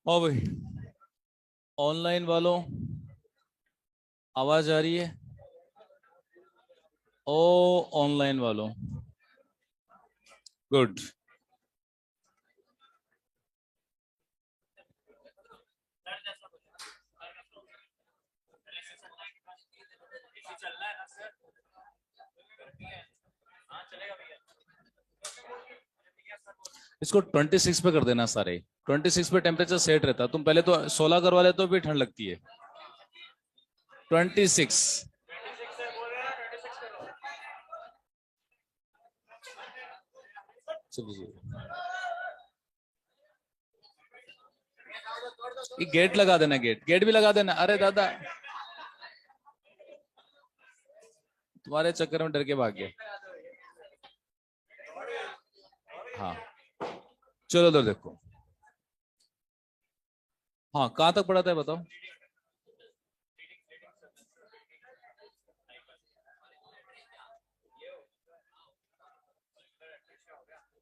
ओ भाई, ऑनलाइन वालों, आवाज आ रही है? ओ, ऑनलाइन वालों, गुड। इसको 26 पे कर देना सारे। 26 पे टेम्परेचर सेट रहता, तुम पहले तो 16 करवा लेते तो भी ठंड लगती है। 26। ये गेट लगा देना, गेट गेट भी लगा देना। अरे दादा, तुम्हारे चक्कर में डर के भाग गया। हाँ, चलो उधर देखो। हाँ, कहां तक पढ़ा था बताओ।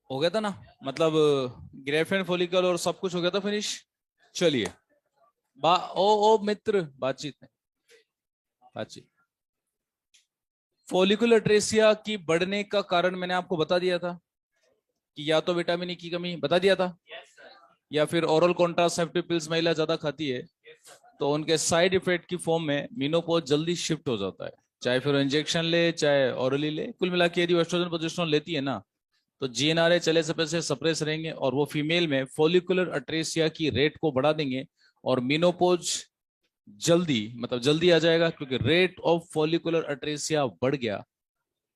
हो गया था ना, मतलब ग्रेफेन फॉलिकल और सब कुछ हो गया था फिनिश। चलिए, ओ ओ मित्र, बातचीत नहीं, बातचीत। फॉलिकुलर ट्रेसिया की बढ़ने का कारण मैंने आपको बता दिया था कि या तो विटामिन ई की कमी, बता दिया था, या फिर ओरल कॉन्ट्रासेप्टिव पिल्स महिला ज्यादा खाती है तो उनके साइड इफेक्ट की फॉर्म में मीनोपॉज जल्दी शिफ्ट हो जाता है। चाहे फिर इंजेक्शन ले चाहे ओरली ले, कुल मिला के यदि एस्ट्रोजन प्रोजेस्टेरोन लेती है ना, तो जीएनआरए चले से सप्रेस रहेंगे और वो फीमेल में फॉलिकुलर अट्रेसिया की रेट को बढ़ा देंगे और मीनोपोज जल्दी, मतलब जल्दी आ जाएगा, क्योंकि रेट ऑफ फॉलिकुलर अट्रेसिया बढ़ गया।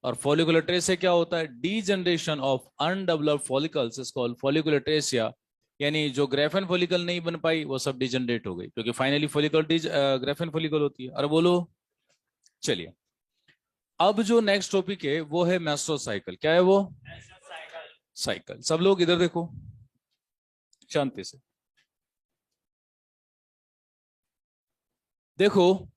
और फॉलिकुलर अट्रेसिया क्या होता है? D generation of undeveloped follicles is called follicular अट्रेसिया। यानी जो ग्रेफेन फॉलिकल नहीं बन पाई वो सब डिजनरेट हो गई, क्योंकि फाइनली फॉलिकल ग्रेफेन फॉलिकल होती है। अरे बोलो। चलिए, अब जो नेक्स्ट टॉपिक है वो है मेस्ट्रोसाइकिल। क्या है वो? साइकिल। सब लोग इधर देखो, शांति से देखो।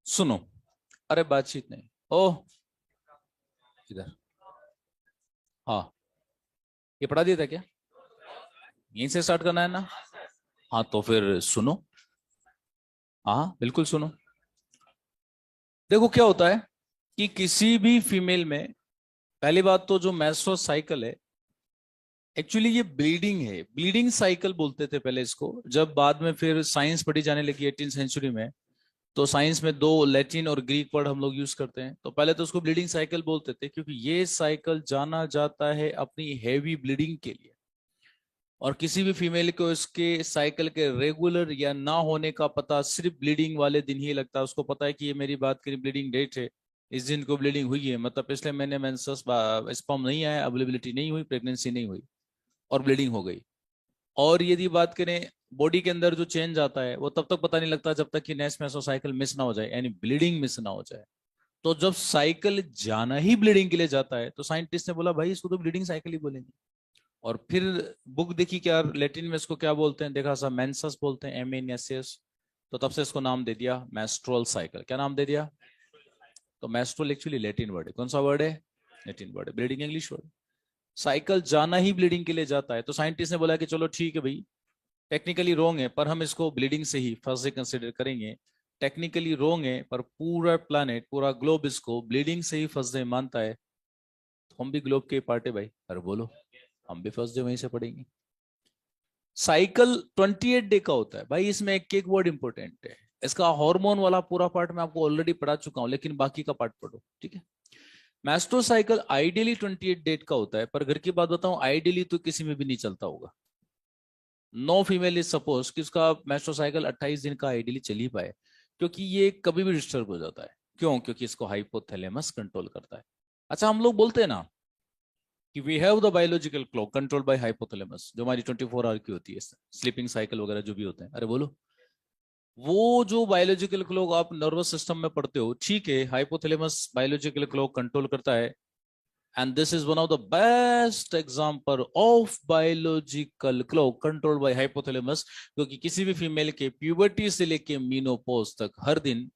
सुनो, अरे बातचीत नहीं। ओ, इधर। हाँ, ये पढ़ा दिया था क्या? यहीं से स्टार्ट करना है ना? हाँ तो फिर सुनो। हाँ बिल्कुल सुनो। देखो क्या होता है कि किसी भी फीमेल में, पहली बात तो जो मेंस्ट्रुअल साइकिल है, एक्चुअली ये ब्लीडिंग है। ब्लीडिंग साइकिल बोलते थे पहले इसको, जब बाद में फिर साइंस पढ़ी जाने लगी 18th सेंचुरी में, तो साइंस में दो लैटिन और ग्रीक वर्ड हम लोग यूज करते हैं। तो पहले तो उसको ब्लीडिंग साइकिल बोलते थे, क्योंकि ये साइकिल जाना जाता है अपनी हैवी ब्लीडिंग के लिए। और किसी भी फीमेल को इसके साइकिल के रेगुलर या ना होने का पता सिर्फ ब्लीडिंग वाले दिन ही लगता है। उसको पता है कि ये मेरी बात करी ब्लीडिंग डेट है, इस दिन को ब्लीडिंग हुई है, मतलब पिछले महीने मेंसेस स्पर्म नहीं आया, अवेलेबिलिटी नहीं हुई, प्रेगनेंसी नहीं हुई और ब्लीडिंग हो गई। और यदि बात करें बॉडी के अंदर जो चेंज आता है, वो तब तक पता नहीं लगता जब तक कि नेक्स्ट मेसोसाइकिल मिस ना हो जाए, यानी ब्लीडिंग मिस ना हो जाए। तो जब साइकिल जाना ही ब्लीडिंग के लिए जाता है, तो साइंटिस्ट ने बोला भाई इसको तो ब्लीडिंग साइकिल ही बोलेंगे। और फिर बुक देखी क्या लैटिन में इसको क्या बोलते हैं, देखा सा मेंसस बोलते हैं, MNSS। तो तब से इसको नाम दे दिया मेस्ट्रुअल साइकिल। क्या नाम दे दिया? तो मेस्ट्रुअल एक्चुअली लैटिन वर्ड है। कौन सा वर्ड है? लैटिन वर्ड है। Bleeding English word. साइकिल जाना ही ब्लीडिंग के लिए जाता है, तो साइंटिस्ट ने बोला कि चलो ठीक है भाई, टेक्निकली रोंग है पर हम इसको ब्लीडिंग से ही फर्स्ट डे कंसिडर करेंगे। टेक्निकली रोंग है पर पूरा प्लानट, पूरा ग्लोब इसको ब्लीडिंग से ही फर्स्ट डे मानता है। तो हम भी ग्लोब के पार्ट है भाई। अरे बोलो, हम भी फर्स्ट डे वहीं से पढ़ेंगे। साइकिल 28 डे का होता है भाई। इसमें एक एक वर्ड इंपॉर्टेंट है। इसका हार्मोन वाला पूरा पार्ट मैं आपको ऑलरेडी पढ़ा चुका हूं, लेकिन बाकी का पार्ट पढ़ो, ठीक है? मैस्टोसाइकिल आइडियली 28 डेट का होता है, पर घर की बात बताऊं, आइडियली तो किसी में भी नहीं चलता होगा। नो फीमेल इज सपोज कि उसका मैस्टोसाइकिल 28 दिन का आइडियली चल ही पाए, क्योंकि ये कभी भी डिस्टर्ब हो जाता है। क्यों? क्योंकि इसको हाइपोथैलेमस कंट्रोल करता है। अच्छा, हम लोग बोलते हैं ना कि we have the biological clock control by hypothalamus, जो हमारी 24 आवर की होती है, स्लीपिंग साइकिल वगैरह जो भी होते हैं। अरे बोलो, वो जो बायोलॉजिकल क्लॉक आप नर्वस सिस्टम में पढ़ते हो, ठीक है, हाइपोथैलेमस बायोलॉजिकल क्लॉक कंट्रोल करता है। And this is one of the best example of biological clock controlled by hypothalamus, क्योंकि किसी भी फीमेल के प्यूबर्टी से लेके मीनोपॉज तक हर दिन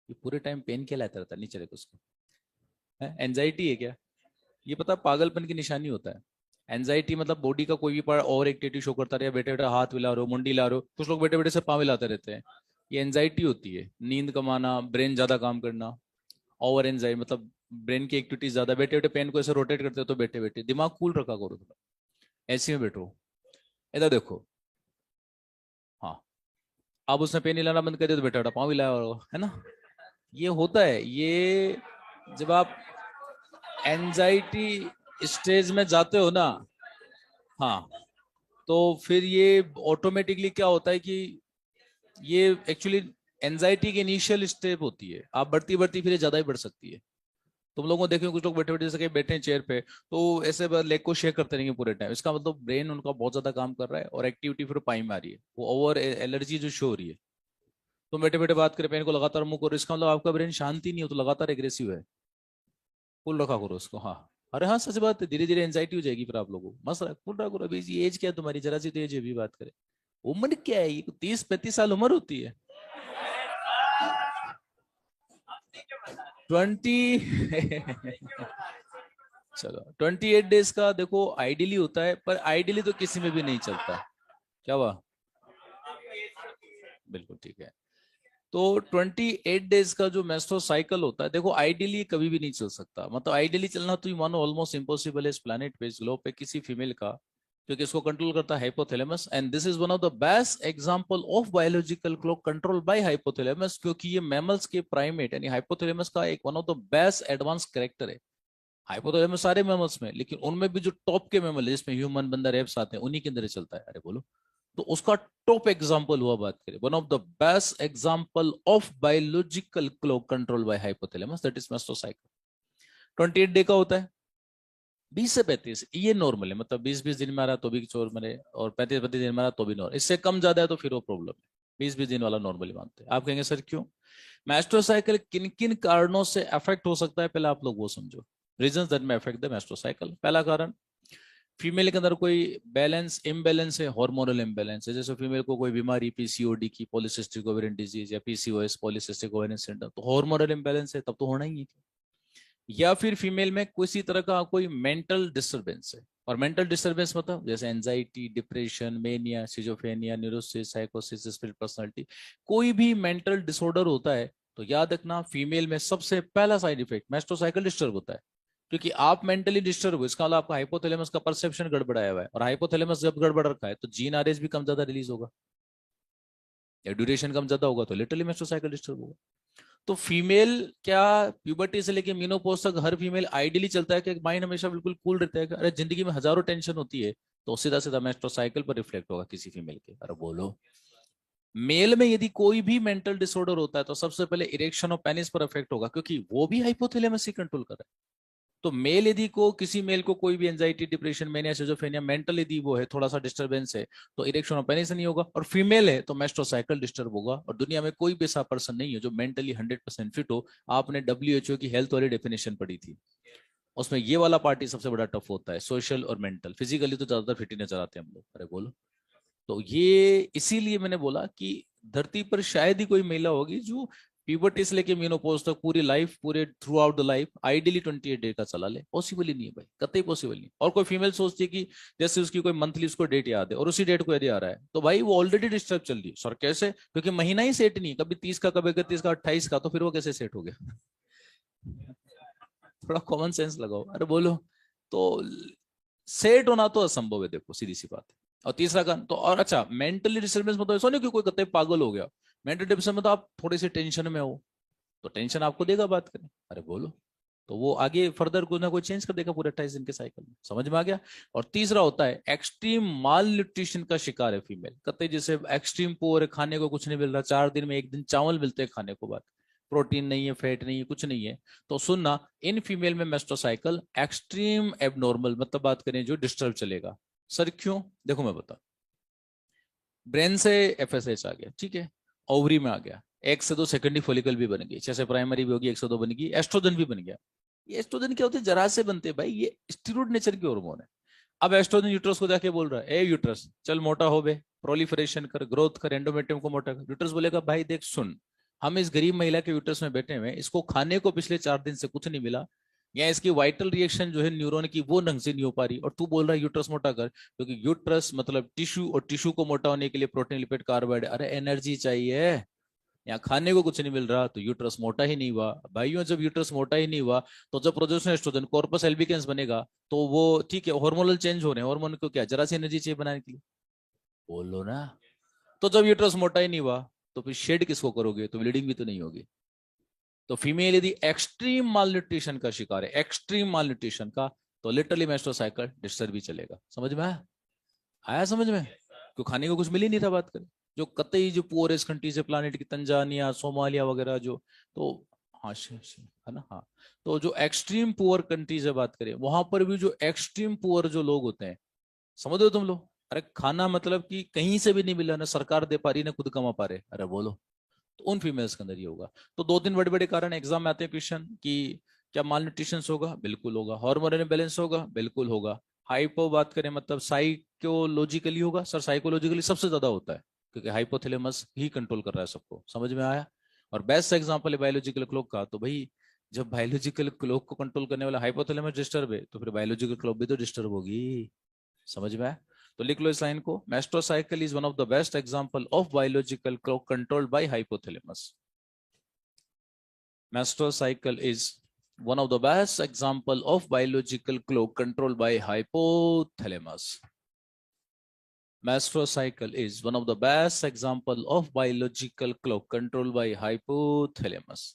ये पूरे टाइम पेन क्या लाता रहता है, नहीं चलेगा उसको, एंजाइटी है क्या, ये पता पागलपन की निशानी होता है। एंजाइटी मतलब बॉडी का कोई भी पार्ट ओवर एक्टिविटी शो करता रहे, बैठे बैठे हाथ हिला रहे हो, मुंडी ला रहे हो, कुछ लोग बैठे बैठे से पाँव हिलाते रहते हैं, ये एंजाइटी होती है। नींद कम आना, ब्रेन ज्यादा काम करना, ओवर एंजाइटी मतलब ब्रेन की एक्टिविटीज ज्यादा, बैठे बैठे पेन को ऐसे रोटेट करते हो तो बैठे बैठे दिमाग कूल रखा करो थोड़ा, ऐसे में बैठो, इधर देखो। हाँ, अब उसने पेन हिलाना बंद कर दिया तो बैठा बैठा पाँव हिलाया होगा, है ना, ये होता है। ये जब आप एंजाइटी स्टेज में जाते हो ना, हाँ, तो फिर ये ऑटोमेटिकली क्या होता है कि ये एक्चुअली एंजाइटी की इनिशियल स्टेप होती है, आप बढ़ती बढ़ती फिर ज्यादा ही बढ़ सकती है। तुम लोगों को देखें कुछ लोग बैठे बैठे जैसे बैठे हैं चेयर पे तो ऐसे लेग को शेक करते रहेंगे पूरे टाइम, इसका मतलब ब्रेन उनका बहुत ज्यादा काम कर रहा है और एक्टिविटी फिर पाई में आ रही है, वो ओवर एलर्जी जो शो हो रही है। तुम बैठे बैठे बात करें, पेन को लगातार मुंह करो, इसका मतलब आपका ब्रेन शांति नहीं हो, तो लगातार एग्रेसिव है, कूल रखा करो उसको। हाँ, अरे हाँ सच बात है, धीरे धीरे एंजाइटी हो जाएगी फिर आप लोगों को, मस्त कूल रखा करो। अभी एज क्या है तुम्हारी, जरा सी तो एज अभी बात करें, उम्र क्या है, ये 30-35 साल उम्र होती है। 20 चलो 28 डेज का देखो आइडियली होता है, पर आइडियली तो किसी में भी नहीं चलता। क्या हुआ, बिल्कुल ठीक है। तो 28 डेज का जो मेस्ट्रो साइकिल होता है, देखो आइडियली कभी भी नहीं चल सकता, मतलब आइडियली चलना तो ये मानो ऑलमोस्ट इम्पॉसिबल है इस प्लानिट पे, इस ग्लोब पे किसी फीमेल का, क्योंकि इसको कंट्रोल करता है hypothalamus. And this is one of the best example of biological clock control by hypothalamus, क्योंकि ये मैमल्स के प्राइमेट यानी हाइपोथैलेमस का एक one of the best advance character है। हाइपोथैलेमस सारे मैमल्स में, लेकिन उनमें भी जो टॉप के मैमल है जिसमें ह्यूमन, बंदर, रेप्स आते हैं, उन्हीं के अंदर चलता है। अरे बोलो, तो उसका टॉप एग्जांपल हुआ, बात करें one of the best example of biological clock control by hypothalamus, that is menstrual cycle. 28 day का होता है, 20 से 35 ये नॉर्मल है, मतलब 20-20 दिन में आ रहा तो भी चोर मरे, और 35-35 दिन में आ रहा तो भी नॉर्मल, इससे कम ज्यादा है तो फिर वो प्रॉब्लम है। 20-20 दिन वाला नॉर्मली मानते हैं। आप कहेंगे सर क्यों, मेस्ट्रोसाइकिल किन किन कारणों से अफेक्ट हो सकता है, पहले आप लोग वो समझो। रीजंस दैट में अफेक्ट द मेस्ट्रोसाइकिल, पहला कारण फीमेल के अंदर कोई बैलेंस इम्बैलेंस है, हार्मोनल इम्बैलेंस है, जैसे फीमेल को कोई बीमारी पीसीओडी की, पॉलिसिस्टिक ओवेरियन डिजीज, या पीसीओएस पॉलिसिस्टिक ओवेरियन सिंड्रोम, तो हार्मोनल इम्बैलेंस है, तब तो होना ही है। या फिर फीमेल में किसी तरह का कोई मेंटल डिस्टरबेंस है, और मेंटल डिस्टरबेंस मतलब जैसे anxiety, depression, mania, schizophrenia, neurosis, साइकोसिस, स्प्लिट पर्सनालिटी, कोई भी मेंटल डिसऑर्डर होता है, तो याद रखना फीमेल में सबसे पहला साइड इफेक्ट मेस्ट्रोसाइकिल डिस्टर्ब होता है। क्योंकि आप मेंटली डिस्टर्ब हो, इसका मतलब आपका हाइपोथैलेमस का परसेप्शन गड़बड़ाया हुआ है, और हाइपोथैलेमस जब गड़बड़ रखा है तो जीन आरएच भी कम ज्यादा रिलीज होगा, या ड्यूरेशन कम ज्यादा होगा, तो लिटरली मेस्ट्रोसाइकिल डिस्टर्ब होगा। तो फीमेल क्या, प्यूबर्टी से लेके मीनोपॉज तक हर फीमेल आइडियली चलता है कि माइंड हमेशा बिल्कुल कूल रहता है, अरे जिंदगी में हजारों टेंशन होती है, तो सीधा सीधा मेस्ट्रोसाइकिल पर रिफ्लेक्ट होगा किसी फीमेल के। अरे बोलो, मेल में यदि कोई भी मेंटल डिसऑर्डर होता है तो सबसे पहले इरेक्शन और पेनिस पर इफेक्ट होगा, क्योंकि वो भी हाइपोथैलेमस ही कंट्रोल कर रहा है। तो मेल यदि को किसी मेल को कोई भी anxiety, depression, mania, schizophrenia, mental यदि वो है, थोड़ा सा डिस्टर्बेंस है, तो इरेक्शन और पेनिस नहीं होगा, और फीमेल है तो मेस्ट्रोसाइकिल डिस्टर्ब होगा। और दुनिया में कोई भी ऐसा पर्सन नहीं है जो मेंटली 100% फिट हो। आपने डब्ल्यूएचओ की हेल्थ वाली डेफिनेशन पढ़ी थी, उसमें ये वाला पार्टी सबसे बड़ा टफ होता है, सोशल और मेंटल। फिजिकली तो ज्यादातर फिट ही नजर आते हैं हम लोग। अरे बोलो, तो ये इसीलिए मैंने बोला कि धरती पर शायद ही कोई महिला होगी जो प्यूबर्टी से लेके मेनोपॉज तक पूरी लाइफ, पूरे through out the life ideally 28 day का चला ले। पॉसिबल ही नहीं है भाई, कतई पॉसिबल नहीं। और कोई फीमेल सोचती है कि जैसे उसकी कोई मंथली उसको डेट याद है और उसी डेट को यदि आ रहा है, तो भाई वो ऑलरेडी डिस्टर्ब चल रही है। सर कैसे, क्योंकि महीना ही सेट नहीं, कभी 30 का, कभी 31 का, 28 का, तो फिर वो कैसे सेट हो गया थोड़ा कॉमन सेंस लगाओ। अरे बोलो, तो सेट होना तो असंभव है, देखो सीधी सी बात है। और तीसरा कारण तो, और अच्छा मेंटली डिस्टर्बेंस मतलब ऐसा नहीं कि कोई कतई पागल हो गया, मेंटल डिस्टर्बेंस में तो आप थोड़ी सी टेंशन में हो, तो टेंशन आपको देगा बात करें। अरे बोलो, तो वो आगे फर्दर कुछ ना कुछ चेंज कर देगा पूरे 28 दिन के साइकिल में। समझ में आ गया। और तीसरा होता है एक्सट्रीम माल न्यूट्रिशन का शिकार है फीमेल, कतई जैसे एक्सट्रीम पोअर है, खाने को कुछ नहीं मिल रहा, 4 दिन में 1 दिन चावल मिलते हैं खाने को, बात प्रोटीन नहीं है, फैट नहीं है, कुछ नहीं है, तो सुनना इन फीमेल में मेस्ट्रोसाइकिल एक्सट्रीम एबनॉर्मल, मतलब बात करें जो डिस्टर्ब चलेगा। सर क्यों, देखो मैं बता, ब्रेन से एफएसएच आ गया, ठीक है, ओवरी में आ गया, एक से दो सेकेंडरी फॉलिकल भी बन गई, जैसे प्राइमरी भी होगी, 102 बन गई, एस्ट्रोजन भी बन गया। ये एस्ट्रोजन क्या होते हैं, जरा से बनते हैं भाई, ये स्टेरॉइड नेचर के हार्मोन है। अब एस्ट्रोजन यूट्रस को जाके बोल रहा है, ए यूट्रस चल मोटा हो बे, प्रोलिफरेशन कर, ग्रोथ कर, एंडोमेट्रियम को मोटा कर। यूट्रस बोलेगा भाई देख सुन, हम इस गरीब महिला के यूट्रस में बैठे हुए हैं, इसको खाने को पिछले 4 दिन से कुछ नहीं मिला, या इसकी वाइटल रिएक्शन जो है न्यूरॉन की वो ढंग से नहीं हो पा रही, और तू बोल रहा है यूट्रस मोटा कर, क्योंकि यूट्रस मतलब टिश्यू, और टिश्यू को मोटा होने के लिए प्रोटीन, लिपिड, कार्बोहाइड्रेट, अरे एनर्जी चाहिए, यहाँ खाने को कुछ नहीं मिल रहा, तो यूट्रस मोटा ही नहीं हुआ। भाइयों जब यूट्रस मोटा ही नहीं हुआ, तो जब प्रोजेस्टेरोन एस्ट्रोजन कॉर्पस एल्बिकेंस बनेगा, तो वो ठीक है, हार्मोनल चेंज हो रहे हैं, हार्मोन को क्या जरा सी एनर्जी चाहिए बनाने के लिए, बोलो ना। तो जब यूट्रस मोटा ही नहीं हुआ, तो फिर शेड किसको करोगे, तो ब्लीडिंग भी तो नहीं होगी। तो फीमेल यदि एक्सट्रीम मालन्यूट्रिशन का शिकार है, एक्सट्रीम मालन्यूट्रिशन का, तो लिटरली मेंस्ट्रुअल साइकिल डिस्टर्ब भी चलेगा। समझ में आया? आया समझ में? क्यों खाने को कुछ मिल ही नहीं रहा, बात करें जो कतई जो पुअरेस्ट कंट्रीज है प्लानिट की, तंजानिया, सोमालिया वगैरह जो, तो हाँ है ना, हाँ। तो जो एक्सट्रीम पुअर कंट्रीज है बात करें, वहां पर भी जो एक्सट्रीम पुअर जो लोग होते हैं, समझ हो तुम लोग, अरे खाना मतलब कि कहीं से भी नहीं मिला, ना सरकार दे पा रही, ना खुद कमा पा रहे, अरे बोलो, तो उन फीमेल्स के अंदर ये होगा। तो 2-3 बड़े बड़े कारण एग्जाम में आते हैं क्वेश्चन कि क्या माल न्यूट्रिशन होगा, बिल्कुल होगा। हार्मोनल इम्बैलेंस होगा, बिल्कुल होगा। हाइपो बात करें मतलब साइकोलॉजिकली होगा, सर साइकोलॉजिकली सबसे ज्यादा होता है, क्योंकि हाइपोथैलेमस ही कंट्रोल कर रहा है सबको। समझ में आया? और बेस्ट एग्जांपल है बायोलॉजिकल क्लॉक का, तो भाई जब बायोलॉजिकल क्लॉक को कंट्रोल करने वाला हाइपोथैलेमस डिस्टर्ब है, तो फिर बायोलॉजिकल क्लॉक भी तो डिस्टर्ब होगी। समझ में आया? तो लिख लो इस लाइन को, menstrual cycle is one of the best example of biological clock controlled by hypothalamus. Mastrocycle is one of the best example of biological clock controlled by hypothalamus. Mastrocycle is one of the best example of biological clock controlled by hypothalamus.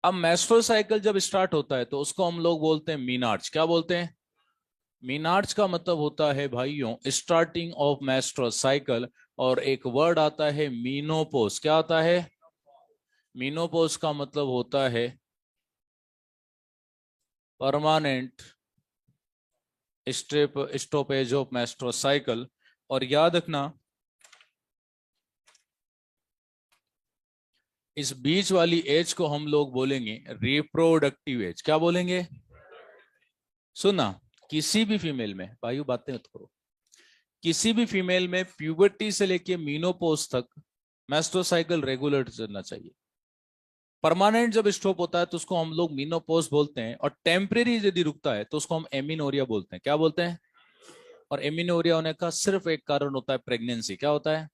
अब मेस्ट्रोसाइकिल जब start होता है तो उसको हम लोग बोलते हैं मीनार्च। क्या बोलते हैं? मीनार्च का मतलब होता है भाइयों स्टार्टिंग ऑफ मेस्ट्रोसाइकिल। और एक वर्ड आता है मीनोपोज। क्या आता है? मीनोपोज का मतलब होता है परमानेंट स्टॉपेज ऑफ मेस्ट्रोसाइकिल। और याद रखना इस बीच वाली एज को हम लोग बोलेंगे रिप्रोडक्टिव एज। क्या बोलेंगे? सुना, किसी भी फीमेल में, भाइयों बातें मत करो, किसी भी फीमेल में प्यूबर्टी से लेके मीनोपोज तक मेस्ट्रोसाइकिल रेगुलर चलना चाहिए। परमानेंट जब स्टॉप होता है तो उसको हम लोग मीनोपोज बोलते हैं, और टेम्परेरी यदि रुकता है तो उसको हम एमिनोरिया बोलते हैं। क्या बोलते हैं? और एमिनोरिया होने का सिर्फ एक कारण होता है प्रेगनेंसी। क्या होता है?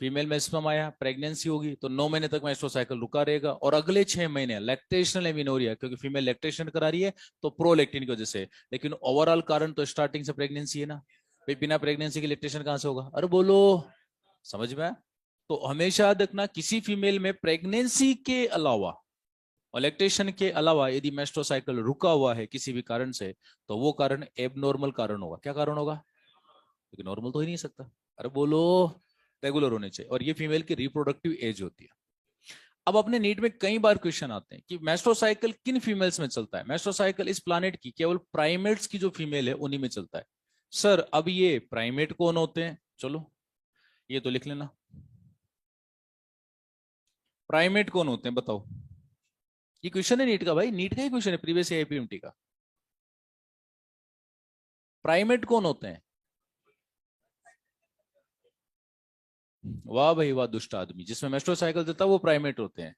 फीमेल में स्पर्म आया, प्रेगनेंसी होगी, तो 9 महीने तक मेस्ट्रोसाइकिल रुका रहेगा, और अगले 6 महीने लैक्टेशनल एमिनोरिया, क्योंकि फीमेल लैक्टेशन करा रही है तो प्रोलैक्टिन की वजह से। लेकिन ओवरऑल कारण तो स्टार्टिंग से प्रेगनेंसी है ना, बिना प्रेगनेंसी के लैक्टेशन कहां से होगा? अरे बोलो, समझ में? तो हमेशा याद रखना किसी फीमेल में प्रेगनेंसी के अलावा और लैक्टेशन के अलावा यदि मेस्ट्रोसाइकिल रुका हुआ है किसी भी कारण से, तो वो कारण एबनॉर्मल कारण होगा। क्या कारण होगा? क्योंकि नॉर्मल तो ही नहीं सकता। अरे बोलो, रेगुलर होने चाहिए, और ये फीमेल की रिप्रोडक्टिव एज होती है। अब अपने नीट में कई बार क्वेश्चन आते हैं कि मेस्ट्रोसाइकिल किन फीमेल्स में चलता है। मेस्ट्रोसाइकिल इस प्लानेट की केवल प्राइमेट्स की जो फीमेल है उन्हीं में चलता है। सर अब ये प्राइमेट कौन होते हैं? चलो ये तो लिख लेना, प्राइमेट कौन होते हैं बताओ। ये क्वेश्चन है नीट का भाई, नीट का ही क्वेश्चन है, प्रीवियस आईपीएमटी का। प्राइमेट कौन होते हैं? वाह भाई वाह, दुष्ट आदमी, जिसमें मेस्ट्रोसाइकिल चलता है वो प्राइमेट होते हैं।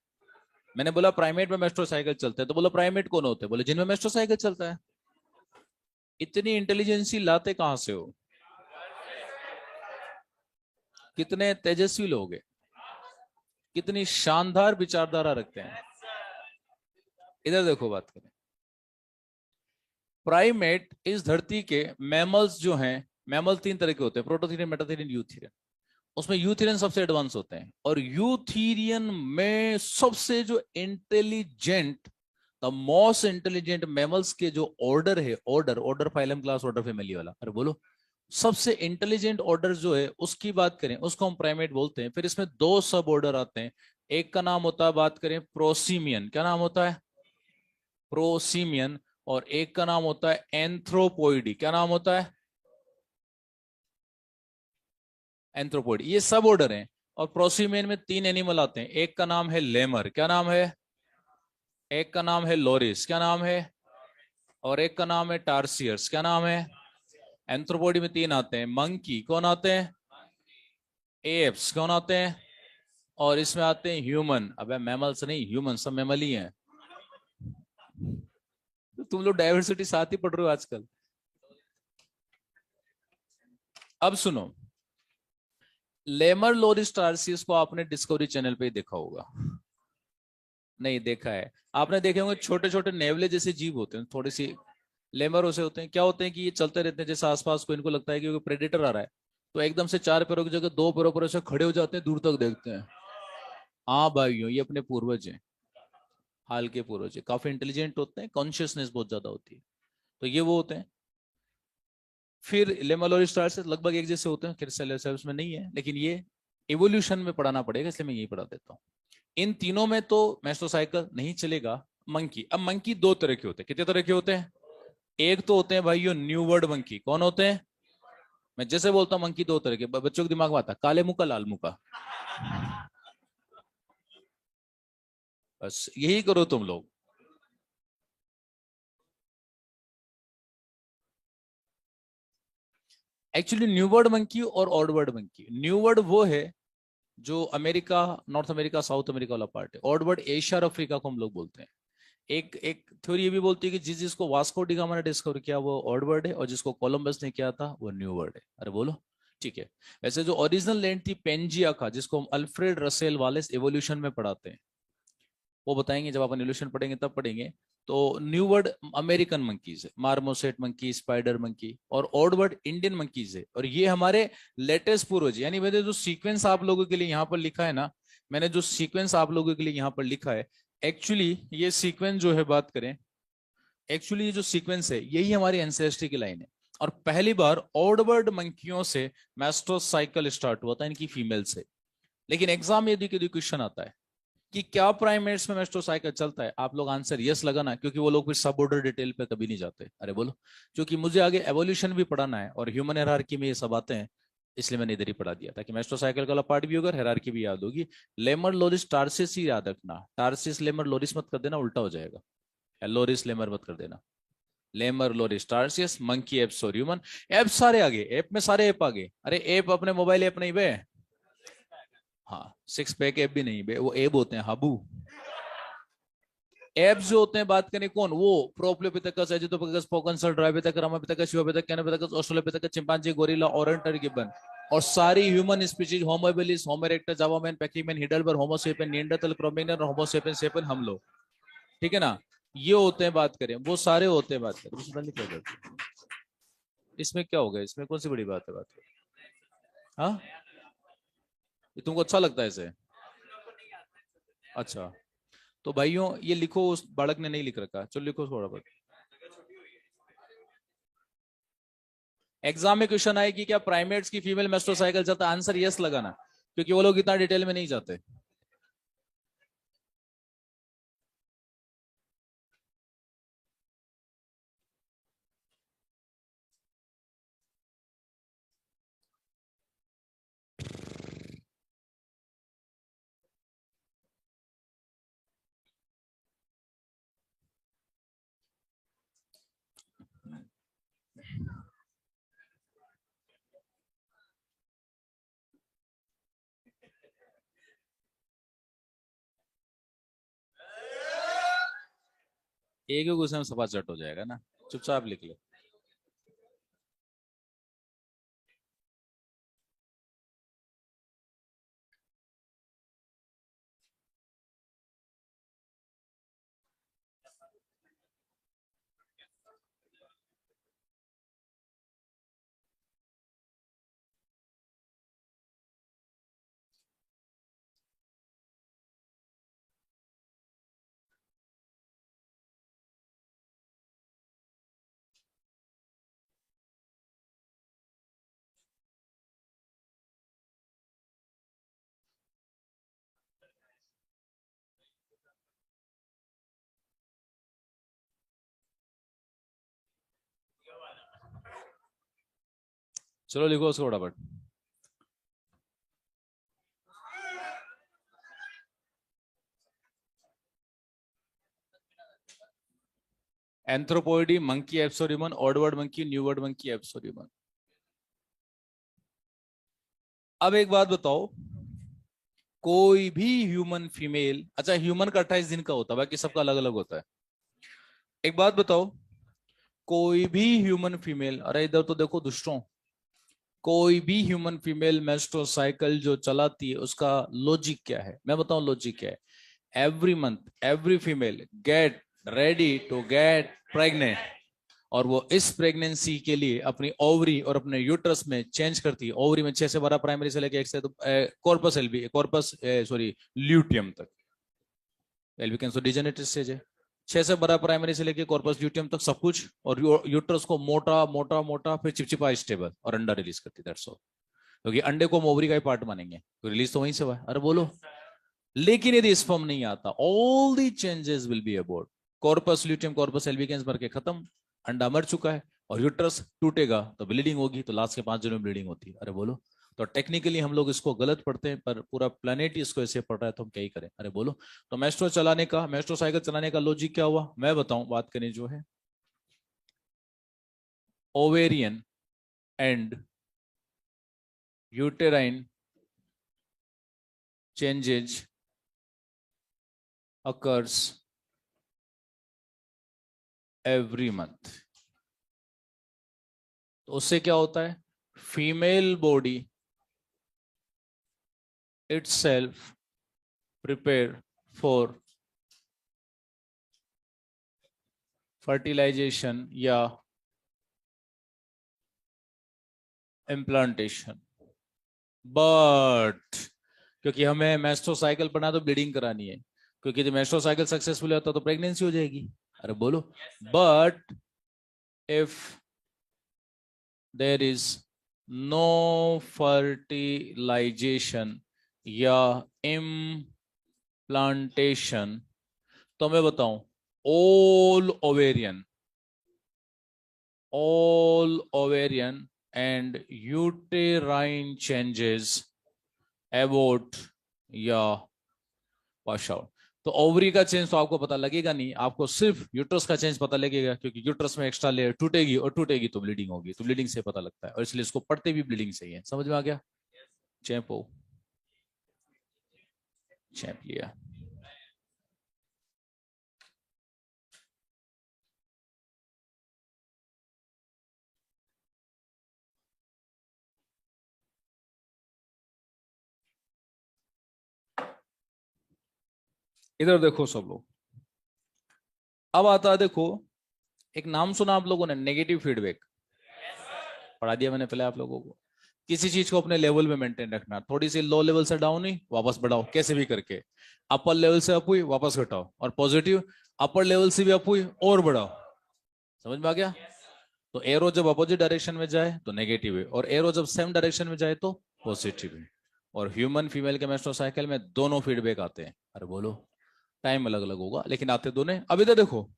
मैंने बोला प्राइमेट में मेस्ट्रोसाइकिल चलता है, तो बोला प्राइमेट कौन होते हैं? बोले जिनमें मेस्ट्रोसाइकिल चलता है। इतनी इंटेलिजेंसी लाते कहां से हो? कितने तेजस्वी लोग हैं, कितनी शानदार विचारधारा रखते हैं। इधर देखो, बात करें प्राइमेट इस धरती के मैमल्स जो हैं, मैमल 3 तरह के होते हैं, प्रोटोथीरियन, मेटाथीरियन, यूथीरियन। उसमें यूथीरियन सबसे एडवांस होते हैं, और यूथीरियन में सबसे जो intelligent, the most intelligent mammals के जो ऑर्डर है, order, order phylum class order family वाला, अरे बोलो, सबसे इंटेलिजेंट ऑर्डर जो है उसकी बात करें, उसको हम प्राइमेट बोलते हैं। फिर इसमें 2 सब ऑर्डर आते हैं। एक का नाम होता है, बात करें प्रोसीमियन, क्या नाम होता है? प्रोसीमियन। और एक का नाम होता है एंथ्रोपोइडी। क्या नाम होता है? एंथ्रोपोइड, ये सब ऑर्डर हैं। और प्रोसीमेन में 3 एनिमल आते हैं, एक का नाम है लेमर, क्या नाम है, एक का नाम है लोरिस, क्या नाम है, और एक का नाम है टार्सियर्स, क्या नाम है। एंथ्रोपोइड में 3 आते हैं, मंकी कौन आते हैं, एप्स कौन आते हैं, और इसमें आते हैं ह्यूमन, अबे मैमल्स नहीं, ह्यूमन, सब मैमल ही हैं। तो तुम लोग डाइवर्सिटी साथ ही पढ़ रहे हो आजकल। अब सुनो, लेमर लोरिस टार्सियस को आपने डिस्कवरी चैनल पे ही देखा होगा, नहीं देखा है। आपने देखे होंगे छोटे छोटे नेवले जैसे जीव होते हैं, थोड़ी सी लेमर से होते हैं, क्या होते हैं कि ये चलते रहते हैं, जैसे आसपास को इनको लगता है कि कोई प्रेडेटर आ रहा है, तो एकदम से 4 पैरों की जगह 2 पैरों पर ऐसे खड़े हो जाते हैं, दूर तक देखते हैं। हाँ भाइयों, ये अपने पूर्वज हैं, हाल के पूर्वज हैं, काफी इंटेलिजेंट होते हैं, कॉन्शियसनेस बहुत ज्यादा होती है, तो ये वो होते हैं। फिर लेमर स्टार से लगभग एक जैसे होते हैं, क्रिस्टल सेल्स में नहीं है, लेकिन ये इवोल्यूशन में पढ़ाना पड़ेगा, इसलिए मैं यही पढ़ा देता हूँ। इन तीनों में तो मेस्टोसाइकिल नहीं चलेगा। मंकी, अब मंकी 2 तरह के होते हैं, कितने तरह के होते हैं, एक तो होते हैं भाइयों न्यू वर्ड मंकी, कौन होते हैं, मैं जैसे बोलता हूँ मंकी 2 तरह के, बच्चों के दिमाग में आता है, काले मुंह का लाल मुंह का, बस यही करो तुम लोग। एक्चुअली न्यू वर्ड मंकी और old word monkey, new word वो है जो America, north America, south America वाला पार्ट है, ओल्ड वर्ड एशिया और अफ्रीका को हम लोग बोलते हैं। एक एक थ्योरी ये भी बोलती है कि जिसको वास्को डिगामा ने डिस्कवर किया वो ओल्ड वर्ड है, और जिसको कोलंबस ने किया था वो न्यू वर्ड है। अरे बोलो, ठीक है। वैसे जो ओरिजिनल लैंड थी पेंजिया का, जिसको हम अल्फ्रेड रसेल वालेस एवोल्यूशन में पढ़ाते हैं, वो बताएंगे, जब अपन एवोल्यूशन पढ़ेंगे तब पढ़ेंगे। तो न्यू वर्ड अमेरिकन मंकीज है, मार्मोसेट मंकी, स्पाइडर मंकी, और ओल्ड वर्ड इंडियन मंकीज है, और ये हमारे लेटेस्ट पूर्वज। यानी मैंने जो सीक्वेंस आप लोगों के लिए यहाँ पर लिखा है ना, मैंने जो सीक्वेंस आप लोगों के लिए यहाँ पर लिखा है, एक्चुअली ये सीक्वेंस जो है, बात करें, एक्चुअली ये जो सीक्वेंस है यही हमारी एंसेस्ट्री की लाइन है। और पहली बार ओल्डवर्ड मंकियों से मैस्टोसाइकिल स्टार्ट हुआ था, इनकी फीमेल से। लेकिन एग्जाम यदि क्वेश्चन आता है कि क्या प्राइमेट्स में मेस्टोसाइकिल चलता है, आप लोग आंसर यस लगाना, क्योंकि वो लोग फिर सब ऑर्डर डिटेल पे कभी नहीं जाते। अरे बोलो, क्योंकि मुझे आगे एवोल्यूशन भी पढ़ाना है और ह्यूमन हायरार्की में ये सब आते हैं, इसलिए मैंने इधर ही पढ़ा दिया ताकि मेस्टोसाइकिल वाला पार्ट भी होगा, हायरार्की भी याद होगी। लेमर लोरिस टार्सिस ही याद रखना, टार्सिस लेमर लोरिस मत कर देना, उल्टा हो जाएगा, लोरिस लेमर मत कर देना। लेमर लोरिस टार्सियस, मंकी, एप्स और ह्यूमन। एप सारे आगे, एप में सारे एप आगे, अरे एप अपने मोबाइल ऐप नहीं बे, हाँ 6 पैक ऐप भी नहीं बे, वो एप होते हैं हाबू। एप्स जो होते हैं, बात करें कौन, वो प्रोप्लोपिथेकस, एजिथोपिथेकस, पोकन Dryopithecus, Ramapithecus, Sivapithecus, Kenyapithecus, Australopithecus, chimpanzee, gorilla, orangutan gibbon, और सारी human species, Homo habilis, Homo erectus, Java man, Peking man, Heidelberg, Homo sapien, Neanderthal, Cro-Magnon और होमो सेपियन सेपियन, हम लोग, ठीक है ना। ये होते हैं, बात करें वो सारे होते हैं, बात करें इसमें नहीं क्या करते। इसमें क्या हो गया, इसमें कौन सी बड़ी बात है, बात करें। हाँ, ये तुमको अच्छा लगता है इसे, अच्छा। तो भाइयों ये लिखो, उस बालक ने नहीं लिख रखा, चलो लिखो थोड़ा बहुत। एग्जाम में क्वेश्चन आए कि क्या प्राइमेट्स की फीमेल मेस्टोसाइकिल चलता, आंसर यस लगाना, क्योंकि वो लोग इतना डिटेल में नहीं जाते। एक ही क्वेश्चन में सफा चट हो जाएगा ना, चुपचाप लिख ले। चलो लिखो उसको फटाफट। एंथ्रोपोइडी मंकी एप्सोरिमन, ऑडवर्ड मंकी, न्यूवर्ड मंकी एप्सोरिमन। अब एक बात बताओ, कोई भी ह्यूमन फीमेल, अच्छा ह्यूमन का 28 दिन का होता है, बाकी सबका अलग अलग होता है। एक बात बताओ, कोई भी ह्यूमन फीमेल, अरे इधर तो देखो दुष्टों, कोई भी ह्यूमन फीमेल मेंस्ट्रुअल साइकिल जो चलाती है उसका लॉजिक क्या है, मैं बताऊं लॉजिक क्या है। Every month every female get ready to get pregnant, और वो इस प्रेगनेंसी के लिए अपनी ओवरी और अपने यूट्रस में चेंज करती है। ओवरी में 6 से 12 प्राइमरी से लेकर 1 से corpus Elby, corpus sorry luteum तक, एल्बिकन्स तो डिजेनरेटिव स्टेज है। 6 से 12 प्राइमरी से लेकर कॉर्पस ल्यूटियम तक सब कुछ, और यूट्रस को मोटा मोटा मोटा, फिर चिपचिपा स्टेबल, और अंडा रिलीज करती है, दैट्स ऑल। क्योंकि अंडे को हम ओवरी का ही पार्ट मानेंगे, तो रिलीज तो वहीं से हुआ है। अरे बोलो, लेकिन यदि स्पर्म नहीं आता, all the changes will be about, corpus luteum corpus albicans मर के खत्म, अंडा मर चुका है, और यूट्रस टूटेगा तो ब्लीडिंग होगी, तो लास्ट के 5 दिनों में ब्लीडिंग होती है। अरे बोलो, तो टेक्निकली हम लोग इसको गलत पढ़ते हैं, पर पूरा प्लेनेट ही इसको ऐसे पढ़ रहा है, तो हम क्या ही करें। अरे बोलो, तो मेस्ट्रो साइकिल चलाने का लॉजिक क्या हुआ, मैं बताऊं, बात करें जो है ovarian and uterine changes occurs every month। तो उससे क्या होता है, female body itself prepare for fertilization या इम्प्लांटेशन। बट क्योंकि हमें मेस्ट्रो साइकिल पढ़ना तो ब्लीडिंग करानी है, क्योंकि जब मेस्ट्रो साइकिल सक्सेसफुल होता तो प्रेगनेंसी हो जाएगी। अरे बोलो, but if there is no fertilisation या इम्प्लांटेशन, तो मैं बताऊं, all ovarian and uterine changes abort या wash out। तो ओवरी का चेंज तो आपको पता लगेगा नहीं, आपको सिर्फ यूट्रस का चेंज पता लगेगा, क्योंकि यूट्रस में एक्स्ट्रा लेयर टूटेगी, और टूटेगी तो ब्लीडिंग होगी, तो ब्लीडिंग से पता लगता है, और इसलिए इसको पढ़ते भी ब्लीडिंग से ही है। समझ में आ गया? चैंप चैंप लिया। इधर देखो सब लोग, अब आता है, देखो एक नाम सुना आप लोगों ने, नेगेटिव फीडबैक, पढ़ा दिया मैंने पहले आप लोगों को। किसी चीज को अपने लेवल में मेंटेन रखना, थोड़ी सी लो लेवल से डाउन हुई वापस बढ़ाओ, कैसे भी करके। अपर लेवल से अप हुई वापस घटाओ, और पॉजिटिव अपर लेवल से भी अप हुई और बढ़ाओ। समझ में आ गया? तो एरो जब अपोजिट डायरेक्शन में जाए तो नेगेटिव है, और एरो जब सेम डायरेक्शन में जाए तो पॉजिटिव है। और ह्यूमन फीमेल के मेंस्ट्रुअल साइकिल में दोनों फीडबैक आते हैं। अरे बोलो, टाइम अलग अलग होगा लेकिन आते दोनों। अब इधर देखो,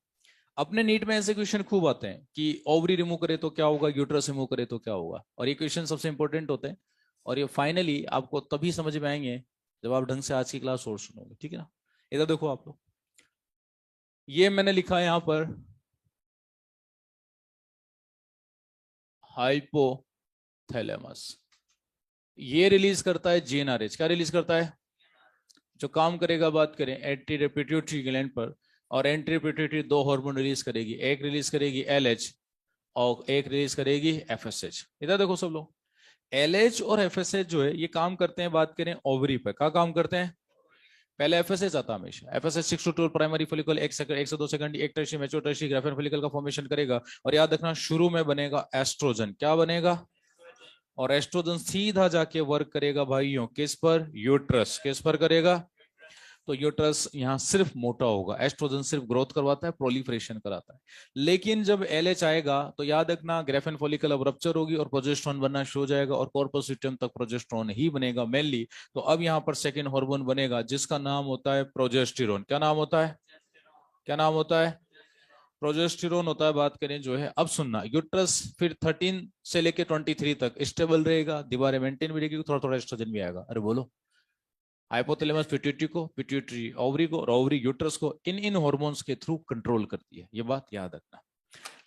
अपने नीट में ऐसे क्वेश्चन खूब आते हैं कि ओवरी रिमूव करे तो क्या होगा, यूट्रस रिमूव करे तो क्या होगा, और ये क्वेश्चन सबसे इंपॉर्टेंट होते हैं, और ये फाइनली आपको तभी समझ में आएंगे जब आप ढंग से आज की क्लास और सुनोगे, ठीक है ना। इधर देखो आप लोग, ये मैंने लिखा है यहां पर, हाइपोथैलेमस, ये रिलीज करता है जीएनआरएच। क्या रिलीज करता है? जो काम करेगा, बात करें एंटी पिट्यूटरी ग्लैंड पर, और एंटी पिट्यूटरी 2 हार्मोन रिलीज करेगी, एक रिलीज करेगी एलएच और एक रिलीज करेगी एफएसएच। इधर देखो सब लोग, एलएच और एफएसएच जो है ये काम करते हैं, बात करें ओवरी पर, क्या काम करते हैं? पहले एफएसएच आता है हमेशा, एफएसएच 6 to 12 प्राइमरी फॉलिकल, 1 से 2 सेकंड एक tertiary mature tertiary Graafian follicle का फॉर्मेशन करेगा, और याद रखना शुरू में बनेगा एस्ट्रोजन। क्या बनेगा? और एस्ट्रोजन सीधा जाके वर्क करेगा भाइयों किस पर? यूट्रस। किस पर करेगा? तो यूट्रस यहाँ सिर्फ मोटा होगा, एस्ट्रोजन सिर्फ ग्रोथ करवाता है, प्रोलिफरेशन कराता है। लेकिन जब एलएच आएगा तो याद रखना ग्राफियन फॉलिकल अब रप्चर होगी और प्रोजेस्टेरोन बनना शुरू हो जाएगा, और कॉर्पस ल्यूटियम तक प्रोजेस्टेरोन ही बनेगा मेनली। तो अब यहाँ पर सेकेंड हार्मोन बनेगा जिसका नाम होता है प्रोजेस्टेरोन। क्या नाम होता है? क्या नाम होता है? प्रोजेस्टेरोन होता है। बात करें जो है, अब सुनना, यूट्रस फिर 13 से लेके 23 तक स्टेबल रहेगा, दीवारें मेंटेन भी रहेगी, थोड़ा थोड़ा एस्ट्रोजन भी आएगा। अरे बोलो, हाइपोथैलेमस पिट्यूटरी ओवरी को और ओवरी यूट्रस को इन इन हॉर्मोन्स के थ्रू कंट्रोल करती है। ये बात याद रखना।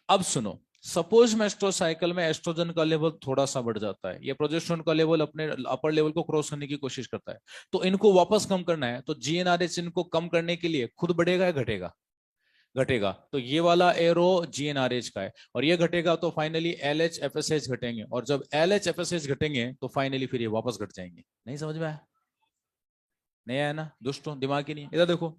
अब सुनो, सपोज मेस्ट्रो साइकिल में एस्ट्रोजन का लेवल थोड़ा सा बढ़ जाता है, ये प्रोजेस्टेरोन का लेवल अपने अपर लेवल को क्रॉस करने की कोशिश करता है, तो इनको वापस कम करना है, तो जीएनआरएच इनको कम करने के लिए खुद बढ़ेगा या घटेगा? घटेगा। तो ये वाला एरो जीएनआरएच का है, और ये घटेगा तो फाइनली एलएच एफएसएच घटेंगे, और जब एलएच एफएसएच घटेंगे तो फाइनली फिर ये वापस घट जाएंगे। नहीं समझ में आया? नहीं आया ना दोस्तों? दिमाग ही नहीं है। इधर देखो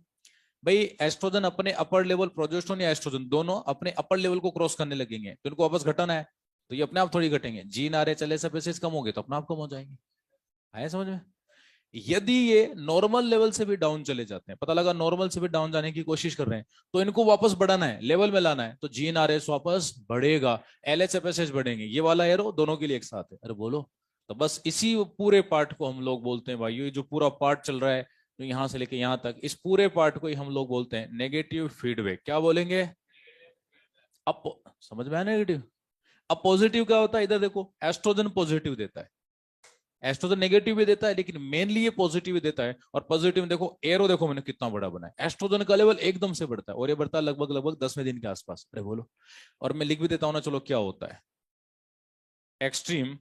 भाई, एस्ट्रोजन अपने अपर लेवल, प्रोजेस्टेरोन या एस्ट्रोजन दोनों अपने अपर लेवल को क्रॉस करने लगेंगे, तो इनको वापस घटाना है, तो ये अपने आप थोड़ी घटेंगे। जीएनआरएच एलएच एफएसएच कम हो गए तो अपने आप कम हो जाएंगे। आया समझ में? यदि ये नॉर्मल लेवल से भी डाउन चले जाते हैं, पता लगा नॉर्मल से भी डाउन जाने की कोशिश कर रहे हैं, तो इनको वापस बढ़ाना है, लेवल में लाना है, तो जीएनआरएस वापस बढ़ेगा, एलएचएफएसएच बढ़ेंगे। ये वाला एरो दोनों के लिए एक साथ है। अरे बोलो। तो बस इसी पूरे पार्ट को हम लोग बोलते हैं भाई, ये जो पूरा पार्ट चल रहा है, तो यहां से लेके यहां तक, इस पूरे पार्ट को ही हम लोग बोलते हैं नेगेटिव फीडबैक। क्या बोलेंगे? अब समझ में आया नेगेटिव? अब पॉजिटिव क्या होता है? इधर देखो, एस्ट्रोजन पॉजिटिव देता है, एस्ट्रोजन नेगेटिव भी देता है, लेकिन मेनली ये पॉजिटिव भी देता है। और पॉजिटिव देखो, एरो देखो मैंने कितना बड़ा बना है, एस्ट्रोजन का लेवल एकदम से बढ़ता है, और ये बढ़ता है लगभग लगभग 10वें दिन के आसपास। अरे बोलो। और मैं लिख भी देता हूं ना, चलो क्या होता है। एक्सट्रीम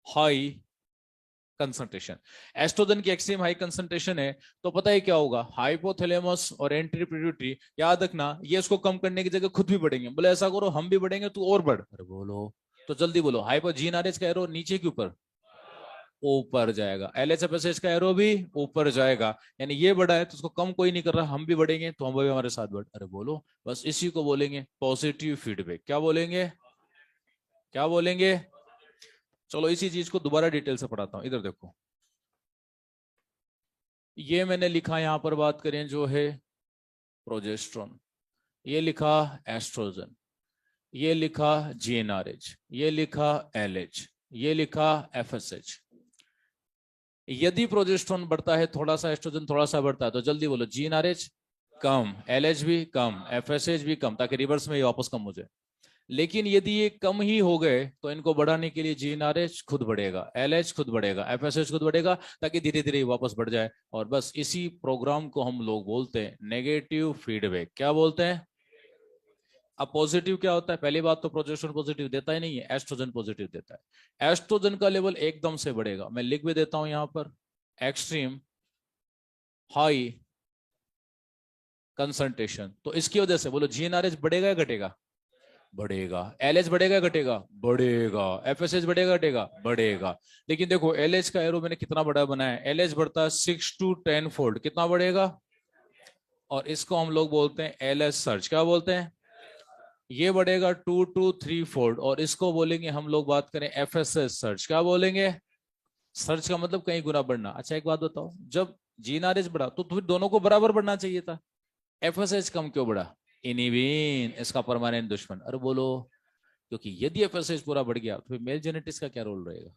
हाई कंसंट्रेशन, एस्ट्रोजन की एक्सट्रीम हाई कंसंट्रेशन है, तो पता है क्या होगा? हाइपोथैलेमस और एंटी पिट्यूटरी, याद रखना, ये इसको कम करने की जगह खुद भी बढ़ेंगे। बोले ऐसा करो, हम भी बढ़ेंगे, तू और बढ़। अरे बोलो। तो जल्दी बोलो, हाइपो जीएनआरएच का एरो नीचे के ऊपर? ऊपर जाएगा। एलएचएफएसएच का एरो भी ऊपर जाएगा। यानी ये बड़ा है तो उसको कम कोई नहीं कर रहा, हम भी बढ़ेंगे तो हम भी हमारे साथ बढ़। अरे बोलो। बस इसी को बोलेंगे पॉजिटिव फीडबैक। क्या बोलेंगे? क्या बोलेंगे? चलो इसी चीज को दोबारा डिटेल से पढ़ाता हूं। इधर देखो, ये मैंने लिखा, यहां पर बात करें जो है प्रोजेस्ट्रॉन, ये लिखा एस्ट्रोजन, ये लिखा जीएनआरएच, ये लिखा एलएच, ये लिखा एफएसएच। यदि प्रोजेस्टेरोन बढ़ता है थोड़ा सा, एस्ट्रोजन थोड़ा सा बढ़ता है, तो जल्दी बोलो, जीएनआरएच कम, एलएच भी कम, एफएसएच भी कम, ताकि रिवर्स में ये वापस कम हो जाए। लेकिन यदि ये कम ही हो गए, तो इनको बढ़ाने के लिए जीएनआरएच खुद बढ़ेगा, एलएच खुद बढ़ेगा, एफएसएच खुद बढ़ेगा, ताकि धीरे धीरे वापस बढ़ जाए। और बस इसी प्रोग्राम को हम लोग बोलते हैं नेगेटिव फीडबैक। क्या बोलते हैं? अब पॉजिटिव क्या होता है? पहली बात तो प्रोजेस्टेरोन पॉजिटिव देता ही नहीं है, एस्ट्रोजन पॉजिटिव देता है। एस्ट्रोजन का लेवल एकदम से बढ़ेगा, मैं लिख भी देता हूं यहां पर, एक्सट्रीम हाई कंसंट्रेशन। तो इसकी वजह से बोलो, जीएनआरएच बढ़ेगा या घटेगा? बढ़ेगा। एलएच बढ़ेगा या घटेगा? बढ़ेगा। एफएसएच बढ़ेगा घटेगा? बढ़ेगा। लेकिन देखो, एलएच का एरो मैंने कितना बड़ा बनाया है, एलएच बढ़ता है 6 to 10 फोल्ड। कितना बढ़ेगा? और इसको हम लोग बोलते हैं एलएच सर्च। क्या बोलते हैं? ये बढ़ेगा 2 to 3 फोल्ड, और इसको बोलेंगे हम लोग, बात करें एफएसएस सर्च। क्या बोलेंगे? सर्च का मतलब कई गुना बढ़ना। अच्छा एक बात बताओ, जब जीएनआरएच बढ़ा तो फिर दोनों को बराबर बढ़ना चाहिए था, एफएसएच कम क्यों बढ़ा? इनिविन इसका परमानेंट दुश्मन। अरे बोलो। क्योंकि यदि एफएसएच पूरा बढ़ गया तो फिर मेल जेनेटिक्स का क्या रोल रहेगा?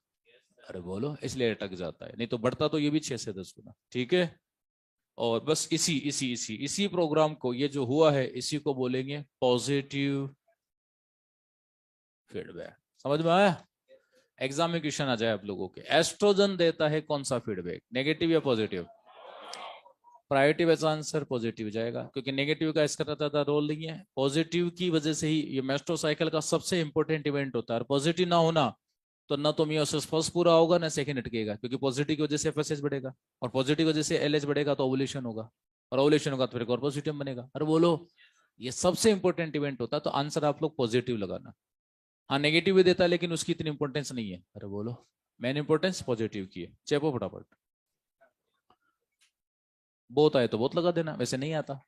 अरे बोलो, इसलिए अटक जाता है, नहीं तो बढ़ता तो ये भी 6 से 10 गुना। ठीक है। और बस इसी इसी इसी इसी प्रोग्राम को, ये जो हुआ है, इसी को बोलेंगे पॉजिटिव फीडबैक। समझ में आया? एग्जाम में क्वेश्चन आ जाए आप लोगों के, एस्ट्रोजन देता है कौन सा फीडबैक, नेगेटिव या positive? Priority based answer positive जाएगा, क्योंकि नेगेटिव का इसका ज्यादा रोल नहीं है। पॉजिटिव की वजह से ही ये मेस्ट्रो साइकिल का सबसे इंपॉर्टेंट इवेंट होता है। पॉजिटिव ना होना तो ना तो मियोसिस फर्स्ट पूरा होगा ना सेकंड अटकेगा, क्योंकि पॉजिटिव की वजह से एफएसएच बढ़ेगा, और पॉजिटिव की वजह से एलएच बढ़ेगा तो ओवुलेशन होगा, और ओवुलेशन होगा तो फिर कॉर्पोसिटम बनेगा। अरे बोलो। ये सबसे इंपॉर्टेंट इवेंट होता है, तो आंसर आप लोग पॉजिटिव लगाना। हाँ नेगेटिव भी देता है, लेकिन उसकी इतनी इंपॉर्टेंस नहीं है। अरे बोलो। मेन इंपॉर्टेंस पॉजिटिव की है। चेपो फटाफट। बहुत आए तो बहुत लगा देना, वैसे नहीं आता।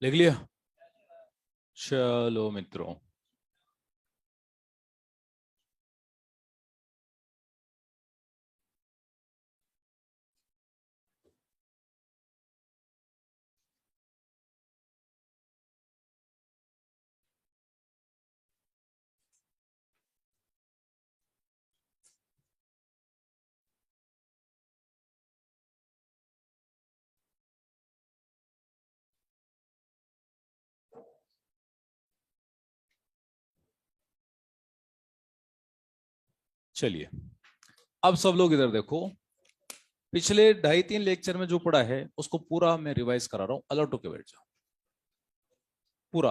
लिख लिया? चलो मित्रों, चलिए अब सब लोग इधर देखो। पिछले 2.5-3 लेक्चर में जो पढ़ा है उसको पूरा मैं रिवाइज करा रहा हूं, अलर्ट होके बैठ जाओ। पूरा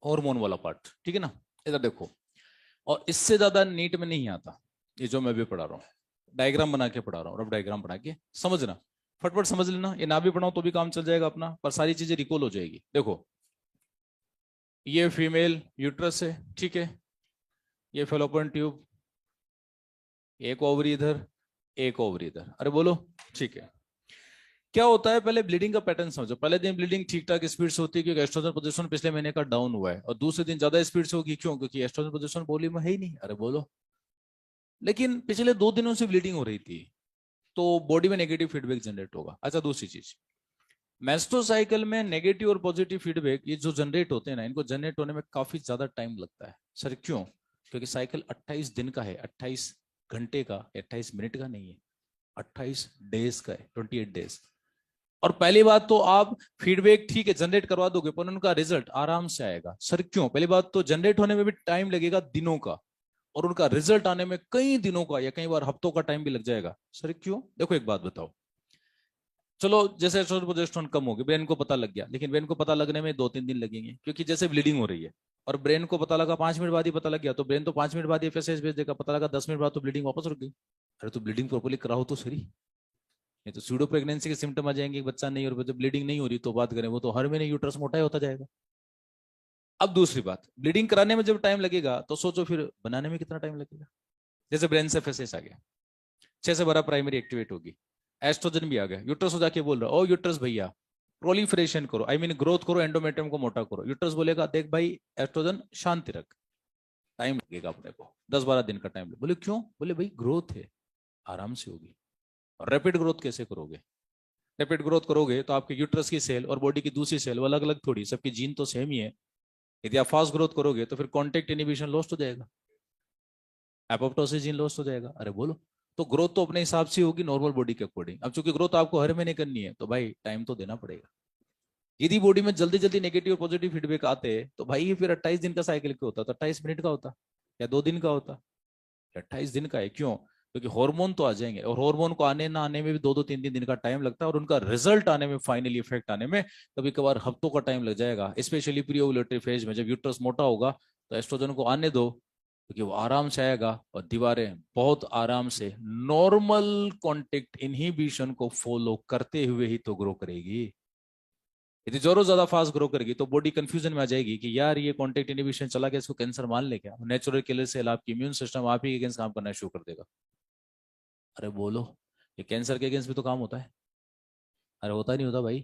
हार्मोन वाला पार्ट, ठीक है ना? इधर देखो, और इससे ज्यादा नीट में नहीं आता ये जो मैं भी पढ़ा रहा हूँ। डायग्राम बना के पढ़ा रहा हूँ, रफ डायग्राम बना के समझना, फटफट समझ लेना। ये ना भी पढ़ाओ तो भी काम चल जाएगा अपना, पर सारी चीजें रिकॉल हो जाएगी। देखो, ये फीमेल यूट्रस है, ठीक है? ये फेलोपियन ट्यूब, एक ओवरी इधर, एक ओवरी इधर। अरे बोलो, ठीक है? क्या होता है, पहले ब्लीडिंग का पैटर्न समझो। पहले दिन ब्लीडिंग ठीक ठाक स्पीड से होती है क्योंकि एस्ट्रोजन पोजीशन पिछले महीने का डाउन हुआ है, और दूसरे दिन ज्यादा स्पीड से होगी, क्यों? क्योंकि एस्ट्रोजन पोजीशन बॉडी में है ही नहीं। अरे बोलो। लेकिन पिछले 2 दिनों से ब्लीडिंग हो रही थी तो बॉडी में नेगेटिव फीडबैक जनरेट होगा। अच्छा, दूसरी चीज, मेंस्ट्रुअल साइकिल में नेगेटिव और पॉजिटिव फीडबैक ये जो जनरेट होते हैं ना, इनको जनरेट होने में काफी ज्यादा टाइम लगता है। सर क्यों? क्योंकि साइकिल 28 दिन का है, 28 घंटे का, 28 मिनट का नहीं है, 28 डेज का है, 28 डेज। और पहली बात तो आप फीडबैक ठीक है जनरेट करवा दोगे, पर उनका रिजल्ट आराम से आएगा। सर क्यों? पहली बात तो जनरेट होने में भी टाइम लगेगा दिनों का, और उनका रिजल्ट आने में कई दिनों का या कई बार हफ्तों का टाइम भी लग जाएगा। सर क्यों? देखो एक बात बताओ, चलो जैसे एस्ट्रोजन प्रोजेस्टेरोन कम हो गया, ब्रेन को पता लग गया, लेकिन ब्रेन को पता लगने में 2-3 दिन लगेंगे क्योंकि जैसे ब्लीडिंग हो रही है, और ब्रेन को पता लगा 5 मिनट बाद ही पता लग गया, तो ब्रेन तो 5 मिनट बाद एफएसएस भेज देगा। पता लगा 10 मिनट बाद तो ब्लीडिंग वापस रुक गई। अरे तो ब्लीडिंग प्रॉपर्ली कराओ तो सही, नहीं तो सूडो प्रेगनेंसी के सिम्टम आ जाएंगे, बच्चा नहीं, और जब ब्लीडिंग नहीं हो रही तो बात करें, वो तो हर महीने यूट्रस मोटा ही होता जाएगा। अब दूसरी बात, ब्लीडिंग कराने में जब टाइम लगेगा तो सोचो फिर बनाने में कितना टाइम लगेगा। जैसे ब्रेन से एफएसएस आ गया, 6 से 12 प्राइमरी एक्टिवेट होगी, एस्ट्रोजन भी आ गया, यूट्रस हो जाके बोल रहा ओ यूट्रस भैया प्रोलिफरेशन करो, आई मीन ग्रोथ करो, एंडोमेट्रियम को मोटा करो। यूट्रस बोलेगा देख भाई एस्ट्रोजन शांति रख, टाइम लगेगा अपने को, 10-12 दिन का टाइम। बोले क्यों? बोले भाई ग्रोथ है, आराम से होगी। और रैपिड ग्रोथ कैसे करोगे? रैपिड ग्रोथ करोगे तो आपके यूट्रस की सेल और बॉडी की दूसरी सेल वो अलग अलग थोड़ी, सबकी जीन तो सेम ही है। यदि आप फास्ट ग्रोथ करोगे तो फिर कॉन्टेक्ट इनिबिशन लॉस्ट हो जाएगा, एपोप्टोसिस जीन लॉस्ट हो जाएगा। अरे बोलो, तो ग्रोथ तो अपने हिसाब से होगी नॉर्मल बॉडी के अकॉर्डिंग। अब चूंकि ग्रोथ आपको हर महीने करनी है तो भाई टाइम तो देना पड़ेगा। यदि बॉडी में जल्दी जल्दी नेगेटिव और पॉजिटिव फीडबैक आते हैं तो भाई ये फिर 28 दिन का साइकिल क्यों होता? तो 28 मिनट का होता, या 2 दिन का होता, 28 दिन का है। क्यों? क्योंकि हार्मोन तो आ जाएंगे, और हार्मोन को आने ना आने में भी 2-2 3-3 दिन का टाइम लगता है, और उनका रिजल्ट आने में, फाइनली इफेक्ट आने में कभी कभार हफ्तों का टाइम लग जाएगा। स्पेशली प्री ओवुलेटरी फेज में जब यूट्रस मोटा होगा तो एस्ट्रोजन को आने दो, क्योंकि वो आराम से आएगा और दीवारें बहुत आराम से नॉर्मल कॉन्टेक्ट इनहिबिशन को फॉलो करते हुए ही तो ग्रो करेगी। यदि जोरों ज्यादा फास्ट ग्रो करेगी तो बॉडी कंफ्यूजन में आ जाएगी कि यार ये कॉन्टेक्ट इनहिबिशन चला गया, इसको कैंसर मान ले क्या? नेचुरल किलर सेल आपकी इम्यून सिस्टम आप ही के अगेंस्ट काम करना शुरू कर देगा। अरे बोलो, ये कैंसर के अगेंस्ट भी तो काम होता है। अरे होता नहीं होता भाई?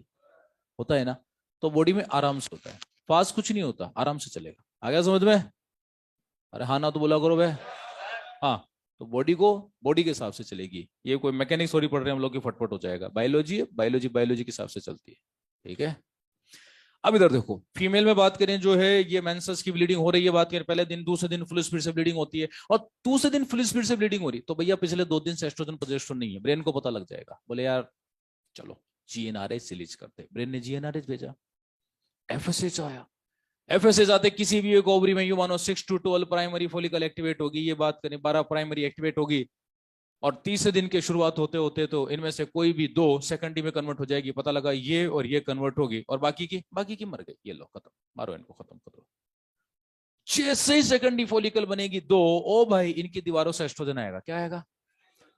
होता है ना? तो बॉडी में आराम से होता है, फास्ट कुछ नहीं होता, आराम से चलेगा। आ गया समझ में? अरे हाँ ना तो बोला करो भाई। हाँ, तो बॉडी को बॉडी के हिसाब से चलेगी, ये कोई मैकेनिक्स थोड़ी पढ़ रहे हैं हम लोग की फटफट हो जाएगा। बायोलॉजी है, बायोलॉजी बायोलॉजी के हिसाब से चलती है, ठीक है? अब इधर देखो, फीमेल में बात करें जो है, ये मेंसेस की ब्लीडिंग हो रही है, बात करें पहले दिन, दूसरे दिन फुल स्पीड से ब्लीडिंग होती है, और दूसरे दिन फुल स्पीड से ब्लीडिंग हो रही, तो भैया पिछले 2 दिन से एस्ट्रोजन प्रोजेस्टेरोन नहीं है, ब्रेन को पता लग जाएगा। बोले यार चलो जीएनआरएच रिलीज करते, ब्रेन ने जीएनआरएच भेजा, एफएसएच आया। एफएसएच आते किसी भी एक ओवरी में यू मानो 6 to 12 प्राइमरी फोलिकल एक्टिवेट होगी, ये बात करें 12 प्राइमरी एक्टिवेट होगी, और तीसरे दिन के शुरुआत होते होते तो इनमें से कोई भी 2 सेकेंडरी में कन्वर्ट हो जाएगी। पता लगा ये और ये कन्वर्ट होगी, और बाकी की मर गई। ये लो खत्म, मारो इनको, खत्म करो। जैसे ही सेकेंडरी फोलिकल बनेगी 2, ओ भाई इनकी दीवारों से एस्ट्रोजन आएगा। क्या आएगा?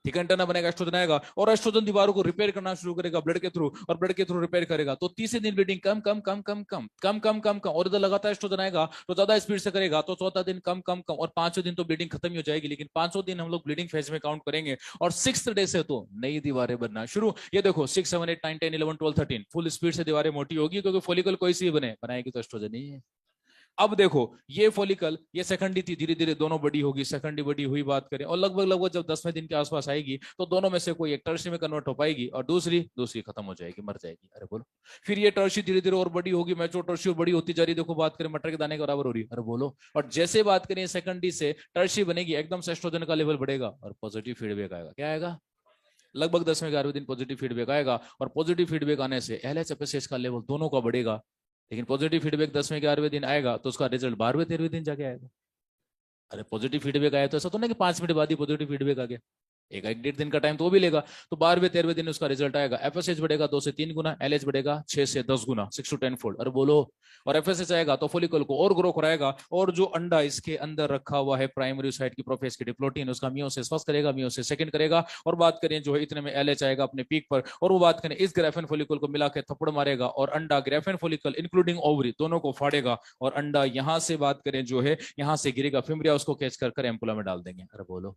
ठीक है, एंटेना बनेगा, एस्ट्रोजन आएगा और एस्ट्रोजन दीवारों को रिपेयर करना शुरू करेगा ब्लड के थ्रू, और ब्लड के थ्रू रिपेयर करेगा। तो तीसरे दिन ब्लीडिंग कम कम कम कम कम कम कम कम कम, और इधर लगातार एस्ट्रोजन आएगा तो ज्यादा स्पीड से करेगा, तो चौथा दिन कम कम कम, और पांचवें दिन तो ब्लीडिंग खत्म ही हो जाएगी। लेकिन पांचों दिन हम लोग ब्लीडिंग फेज में काउंट करेंगे, और सिक्स डे से तो नई दीवारें बनना शुरू। ये देखो 6 7 8 9 10 11 12 13 फुल स्पीड से दीवारें मोटी होगी, क्योंकि फॉलिकल कोई सी बनाएगी तो एस्ट्रोजन ही है। अब देखो ये फॉलिकल, ये सेकेंडरी थी, धीरे धीरे दोनों बड़ी होगी, सेकेंडरी बड़ी हुई बात करें, और लगभग लगभग जब 10वें दिन के आसपास आएगी तो दोनों में से कोई एक टर्शी में कन्वर्ट हो पाएगी, और दूसरी खत्म हो जाएगी, मर जाएगी। अरे बोलो। फिर ये टर्शी धीरे धीरे और बड़ी होगी, मैचोर टर्शी बड़ी होती जा रही, देखो बात करें मटर के दाने के बराबर हो रही है। अरे बोलो। और जैसे बात करें सेकेंडरी से टर्शी बनेगी, एकदम से एस्ट्रोजन का लेवल बढ़ेगा और पॉजिटिव फीडबैक आएगा। क्या आएगा? लगभग 10वें 11वें दिन पॉजिटिव फीडबैक आएगा, और पॉजिटिव फीडबैक आने से एलएच एफएसएच का लेवल दोनों का बढ़ेगा। लेकिन पॉजिटिव फीडबैक 10वें 11वें दिन आएगा तो उसका रिजल्ट 12वें 13वें दिन जाके आएगा। अरे पॉजिटिव फीडबैक आया तो ऐसा तो नहीं कि 5 मिनट बाद ही पॉजिटिव फीडबैक आ गया, एक 1.5 दिन का टाइम तो वो भी लेगा। तो 12वें 13वें दिन उसका रिजल्ट आएगा। एफएसएच बढ़ेगा 2 से 3 गुना, एलएच बढ़ेगा 6 से 10 गुना, 6 to 10 फोल्ड। अरे बोलो। और एफएसएच आएगा तो फॉलिकल को और ग्रो कराएगा, और जो अंडा इसके अंदर रखा हुआ है प्राइमरी साइट की प्रोफेस की डिप्लोटिन, उसका मियोसिस फर्स्ट करेगा, मियोसिस सेकंड करेगा, और बात करें जो है इतने में एलएच आएगा अपने पीक पर, और वो बात करें इस ग्रेफेन फॉलिकल को मिला के थप्पड़ मारेगा, और अंडा ग्रेफेन फॉलिकल इंक्लूडिंग ओवरी दोनों को फाड़ेगा, और अंडा यहां से बात करें जो है यहां से गिरेगा, फिम्ब्रिया उसको कैच कर एम्पुला में डाल देंगे। अरे बोलो।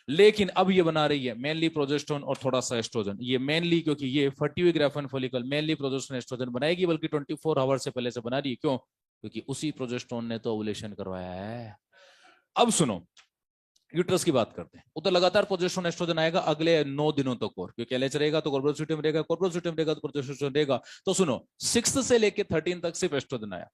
लेकिन अब ये बना रही है मेनली प्रोजेस्टेरोन और थोड़ा सा एस्ट्रोजन, ये मेनली क्योंकि ये फटी हुई graafian follicle mainly progesterone estrogen बनाएगी, बल्कि 24 आवर से पहले से बना रही है। क्यों? क्योंकि उसी प्रोजेस्टेरोन ने तो ओवुलेशन करवाया है। अब सुनो, यूट्रस की बात करते हैं। उधर लगातार प्रोजेस्टेरोन एस्ट्रोजन आएगा अगले 9 दिनों तक, और क्योंकि एलएच रहेगा तो कॉर्पोरल सिस्टम रहेगा, कॉर्पोरल सिस्टम रहेगा तो प्रोजेस्टेरोन रहेगा। तो सुनो, 6 से लेके 13 तक सिर्फ एस्ट्रोजन आया,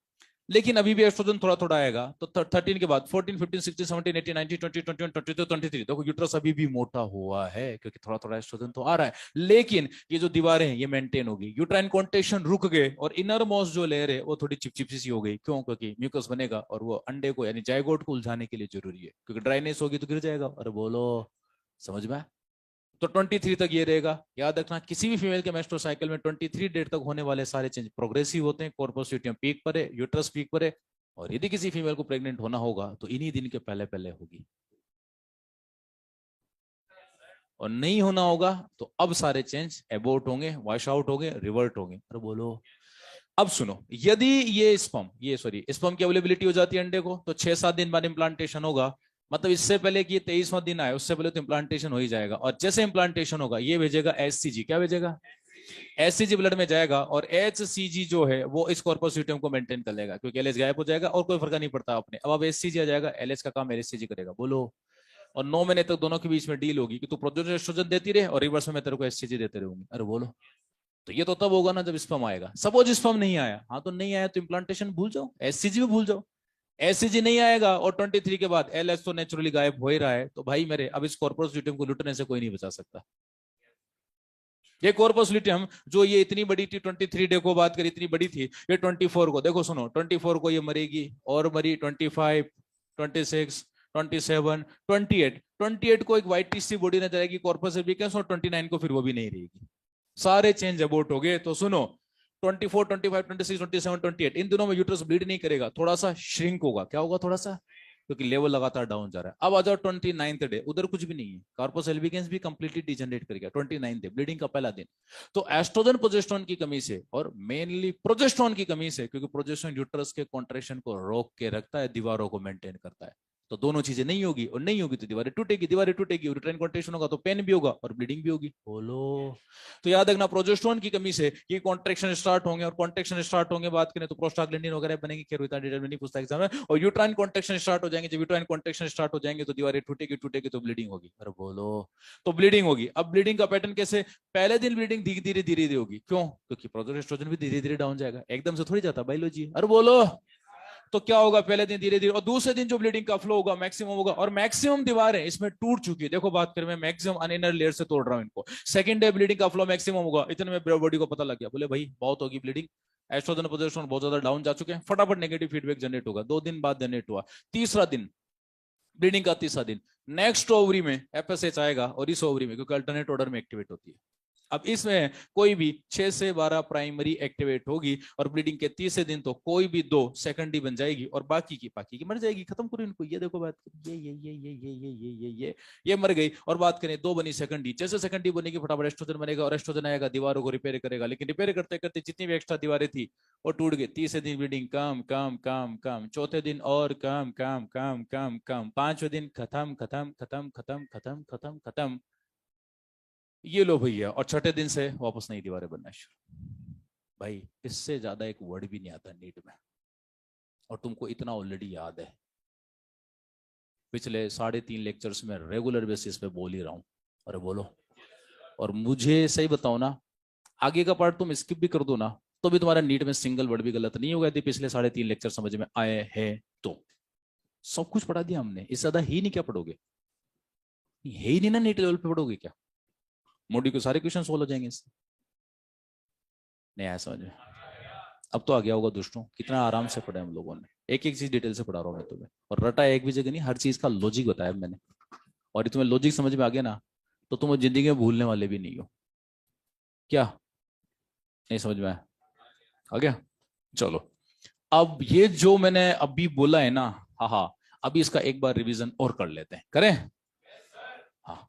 लेकिन अभी भी एस्ट्रोजन थोड़ा थोड़ा आएगा। तो 13 के बाद 14 15 16 17 18 19 20 21 22 23, देखो यूट्रस अभी भी मोटा हुआ है, क्योंकि थोड़ा थोड़ा एस्ट्रोजन तो आ रहा है। लेकिन ये जो दीवारें हैं ये मेंटेन होगी, यूट्राइन कॉन्ट्रैक्शन रुक गए, और इनर मोस्ट जो लेयर है वो थोड़ी चिपचिपी सी हो गई। क्यों? क्योंकि म्यूकस बनेगा, और वो अंडे को यानी जायगोट को उलझाने के लिए जरूरी है, क्योंकि ड्राइनेस होगी तो गिर जाएगा। अरे बोलो। समझ में? तो 23 तक ये रहेगा। याद रखना, किसी भी फीमेल के मेंस्ट्रुअल साइकिल में 23 डेट तक होने वाले सारे चेंज प्रोग्रेसिव होते हैं। कॉर्पस ल्यूटियम पीक पर है, यूट्रस पीक पर है, और यदि किसी फीमेल को प्रेग्नेंट होना होगा तो इन्हीं दिन के पहले पहले होगी, और नहीं होना होगा तो अब सारे चेंज एबोर्ट होंगे, वॉश आउट होंगे, रिवर्ट होंगे। अरे बोलो। अब सुनो, यदि ये स्पर्म की अवेलेबिलिटी हो जाती है अंडे को, तो 6-7 दिन बाद इम्प्लांटेशन होगा। मतलब इससे पहले कि 23वां दिन आए उससे पहले तो इम्प्लांटेशन हो ही जाएगा, और जैसे इम्प्लांटेशन होगा ये भेजेगा एचसीजी। क्या भेजेगा? एचसीजी ब्लड में जाएगा, और एचसीजी जो है वो इस कॉर्पस ल्यूटियम को मेंटेन कर लेगा, क्योंकि एलएच गायब हो जाएगा और कोई फर्क नहीं पड़ता अपने। अब एचसीजी आ जाएगा, एलएच का काम एलएचसीजी करेगा। बोलो। और 9 महीने तक दोनों के बीच में डील होगी कि तू प्रोजेस्टेरोन एस्ट्रोजन देती रहे, और रिवर्स में मैं तेरे को एचसीजी देते रहूंगी। अरे बोलो। तो ये तो तब होगा ना जब स्पर्म आएगा। सपोज स्पर्म नहीं आया, हाँ तो नहीं आया तो इम्प्लांटेशन भूल जाओ, एचसीजी भी भूल जाओ। एचसीजी नहीं आएगा और 23 के बाद एलएच तो नेचुरली गायब हो ही रहा है, तो भाई मेरे अब इस कॉर्पस ल्यूटियम को लुटने से कोई नहीं बचा सकता। ये कॉर्पस ल्यूटियम जो ये इतनी बड़ी थी 23 डे को बात करी, इतनी बड़ी थी, ये 24 को देखो, सुनो 24 को ये मरेगी, और मरी 25 26 27 28 को एक व्हाइट टिश्यू बॉडी नजर आएगी कॉर्पस एल्बिकस, और 29 को फिर वो भी नहीं रहेगी। सारे चेंज अबाउट हो गए। तो सुनो, 24 25 26 27 28 इन दिनों में यूट्रस ब्लीड नहीं करेगा, थोड़ा सा श्रिंक होगा। क्या होगा? थोड़ा सा, क्योंकि लेवल लगातार डाउन जा रहा है। अब आ जाओ 29th डे, उधर कुछ भी नहीं है, कार्पस एल्बिकेंस भी कंप्लीटली डिजनरेट कर गया 29th डे, ब्लीडिंग का पहला दिन। तो एस्ट्रोजन प्रोजेस्टेरोन की कमी से, और मेनली प्रोजेस्टेरोन की कमी से, क्योंकि प्रोजेस्टेरोन यूट्रस के कॉन्ट्रैक्शन को रोक के रखता है, दीवारों को मेंटेन करता है। तो दोनों चीजें नहीं होगी, और नहीं होगी तो दीवारें टूटेगी, यूट्राइन कॉन्ट्रैक्शन होगा तो पेन भी होगा और ब्लीडिंग भी होगी। बोलो। तो याद रखना, प्रोजेस्टेरोन की कमी से ये कॉन्ट्रैक्शन स्टार्ट होंगे, और कॉन्ट्रैक्शन स्टार्ट होंगे बात करें तो प्रोस्टाग्लैंडिन वगैरह बनेंगे, खैर इतना डिटेल में नहीं पूछता एग्जाम में। और यूट्राइन कॉन्ट्रैक्शन स्टार्ट हो जाएंगे, जब यूट्राइन कॉन्ट्रैक्शन स्टार्ट हो जाएंगे तो दीवारें टूटेगी तो ब्लीडिंग होगी। अरे बोलो। तो ब्लीडिंग होगी। अब ब्लीडिंग का पैटर्न कैसे? पहले दिन ब्लीडिंग धीरे धीरे होगी। क्यों? क्योंकि प्रोजेस्टेरोन भी धीरे धीरे डाउन जाएगा, एकदम से थोड़ी जाता बायोलॉजी। अरे बोलो। तो क्या होगा? पहले दिन धीरे धीरे, और दूसरे दिन जो ब्लीडिंग का फ्लो होगा मैक्सिमम होगा, और मैक्सिमम दीवारें इसमें टूट चुकी है। देखो बात करें, मैं मैक्सिमम अनइनर लेयर से तोड़ रहा हूं इनको। सेकंड डे ब्लीडिंग का फ्लो मैक्सिमम होगा, इतने में बॉडी को पता लग गया, बोले भाई बहुत होगी ब्लीडिंग, एस्ट्रोजन प्रोजेस्टेरोन बहुत ज्यादा डाउन जा चुके हैं, फटाफट नेगेटिव फीडबैक जनरेट होगा। 2 दिन बाद जनरेट हुआ। तीसरा दिन, ब्लीडिंग का तीसरा दिन, नेक्स्ट ओवरी में एफएसएच आएगा, और इस ओवरी में, क्योंकि अल्टरनेट ऑर्डर में एक्टिवेट होती है, अब इसमें कोई भी 6 से 12 प्राइमरी एक्टिवेट होगी और ब्लीडिंग के तीसरे दिन तो कोई भी 2 सेकेंडरी बन जाएगी और बाकी की मर जाएगी। खत्म करो इनको। ये देखो बात, ये मर गई। और बात करें 2 बनी सेकेंडरी, जैसे सेकेंडरी बनेगी फटाफट एस्ट्रोजन बनेगा और एस्ट्रोजन आएगा, दीवारों को रिपेयर करेगा। लेकिन रिपेयर करते करते जितनी भी एक्स्ट्रा दीवारें थी वो टूट गई। तीसरे दिन ब्लीडिंग कम कम कम कम, चौथे दिन और कम कम कम कम कम, पांचवें दिन खत्म खत्म खत्म खत्म खत्म खत्म खत्म। ये लो भैया, और छठे दिन से वापस नई दीवारें बनना शुरू। भाई इससे ज्यादा एक वर्ड भी नहीं आता नीट में, और तुमको इतना ऑलरेडी याद है। पिछले 3.5 लेक्चर्स में रेगुलर बेसिस पे बोल ही रहा हूं। अरे बोलो। और मुझे सही बताओ ना, आगे का पार्ट तुम स्किप भी कर दो ना तो भी तुम्हारा नीट में सिंगल वर्ड भी गलत नहीं होगा यदि पिछले 3.5 लेक्चर समझ में आए हैं तो। सब कुछ पढ़ा दिया हमने, इससे ज्यादा ही नहीं क्या पढ़ोगे? है ही नहीं ना, नीट लेवल पे पढ़ोगे क्या? मोडी के सारे क्वेश्चन सोल्व हो जाएंगे इससे। नहीं आया समझ में? अब तो आ गया होगा दोस्तों, कितना आराम से पढ़ा हम लोगों ने। एक एक चीज डिटेल से पढ़ा रहा हूँ मैं तुम्हें, और रटा एक भी जगह नहीं, हर चीज का लॉजिक बताया मैंने। और ये तुम्हें लॉजिक समझ में आ गया ना तो तुम जिंदगी में भूलने वाले भी नहीं हो। क्या नहीं समझ में आया? आ गया? चलो, अब ये जो मैंने अभी बोला है ना, हाँ हाँ, अभी इसका एक बार रिवीजन और कर लेते हैं, करें? हाँ,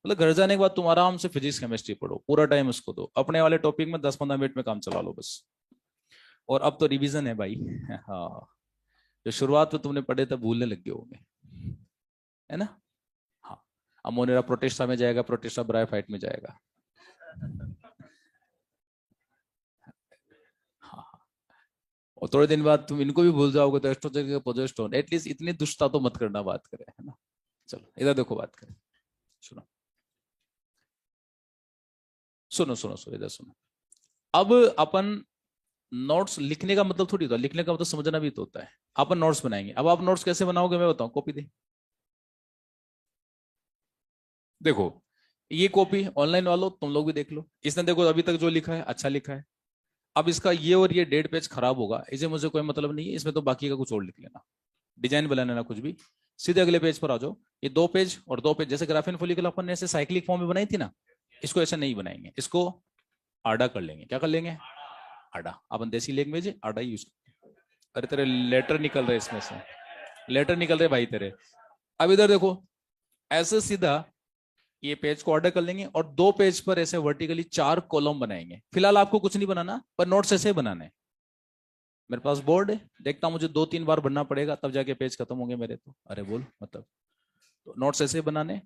मतलब घर जाने के बाद तुम आराम से फिजिक्स केमिस्ट्री पढ़ो, पूरा टाइम उसको दो, अपने वाले टॉपिक में 10-15 मिनट में काम चला लो बस। और अब तो रिवीजन है भाई। हाँ, जो शुरुआत में तुमने पढ़े थे भूलने लग गए होंगे, है ना? हाँ, अमोनेरा प्रोटेस्टा में जाएगा, प्रोटेस्टा ब्रायोफाइट में जाएगा। हाँ हाँ। और थोड़े दिन बाद तुम इनको भी भूल जाओगे तो एस्ट्रोजन का प्रोजेस्टेरोन, एटलीस्ट इतनी दुष्टता तो मत करना, बात करें, है ना? चलो इधर देखो, बात करें। सुनो सुनो सुनो सुनो, इधर सुनो। अब अपन नोट्स लिखने का मतलब थोड़ी होता है, लिखने का मतलब समझना भी तो होता है। अपन नोट्स बनाएंगे, अब आप नोट्स कैसे बनाओगे मैं बताऊं, कॉपी दे। देखो, ये कॉपी ऑनलाइन वालों तुम लोग भी देख लो, इसने देखो अभी तक जो लिखा है अच्छा लिखा है। अब इसका ये और ये 1.5 पेज खराब होगा, इसे मुझे कोई मतलब नहीं है, इसमें तो बाकी का कुछ और लिख लेना, डिजाइन बना लेना कुछ भी। सीधे अगले पेज पर आ जाओ। ये 2 पेज और 2 पेज, जैसे ग्राफिन फॉलिकल अपन ने ऐसे साइक्लिक फॉर्म में बनाई थी ना, इसको ऐसे नहीं बनाएंगे, इसको आड़ा कर लेंगे। क्या कर लेंगे? आड़ा। अपन देसी लैंग्वेज आड़ा यूज। अरे तेरे लेटर निकल रहे इसमें से, लेटर निकल रहे भाई तेरे। अब इधर देखो, ऐसे सीधा ये पेज को ऑर्डर कर लेंगे और 2 पेज पर ऐसे वर्टिकली 4 कॉलम बनाएंगे। फिलहाल आपको कुछ नहीं बनाना, पर नोट्स ऐसे बनाने हैं। मेरे पास बोर्ड है, देखता मुझे 2-3 बार बनना पड़ेगा तब जाके पेज खत्म होंगे मेरे तो। अरे बोल मतलब, तो नोट्स ऐसे बनाने,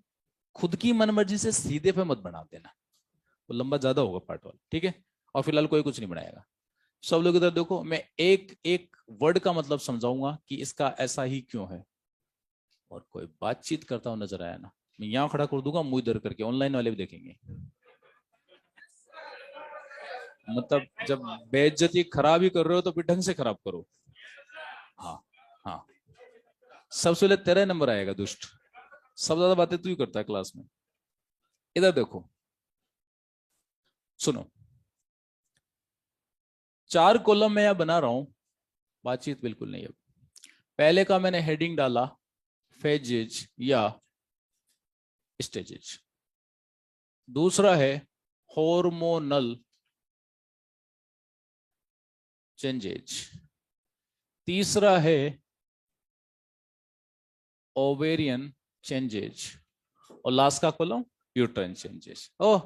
खुद की मनमर्जी से सीधे पे मत बना देना, वो लंबा ज्यादा होगा पार्ट वाला, ठीक है? और फिलहाल कोई कुछ नहीं बनाएगा। सब लोग इधर देखो, मैं एक एक वर्ड का मतलब समझाऊंगा कि इसका ऐसा ही क्यों है। और कोई बातचीत करता हुआ नजर आया ना, मैं यहाँ खड़ा कर दूंगा मुंह इधर करके, ऑनलाइन वाले भी देखेंगे। मतलब जब बेइज्जती खराब ही कर रहे हो तो फिर ढंग से खराब करो। हाँ हाँ, सबसे पहले तेरा नंबर आएगा दुष्ट। सब ज्यादा बातें तू ही करता है क्लास में। इधर देखो, सुनो, 4 कॉलम में यह बना रहा हूं, बातचीत बिल्कुल नहीं है। पहले का मैंने हेडिंग डाला फेजेज या स्टेजेज, दूसरा है हॉर्मोनल चेंजेज, तीसरा है ओवेरियन चेंजेज, और लास्ट का कॉलम यूट्राइन चेंजेस। ओह,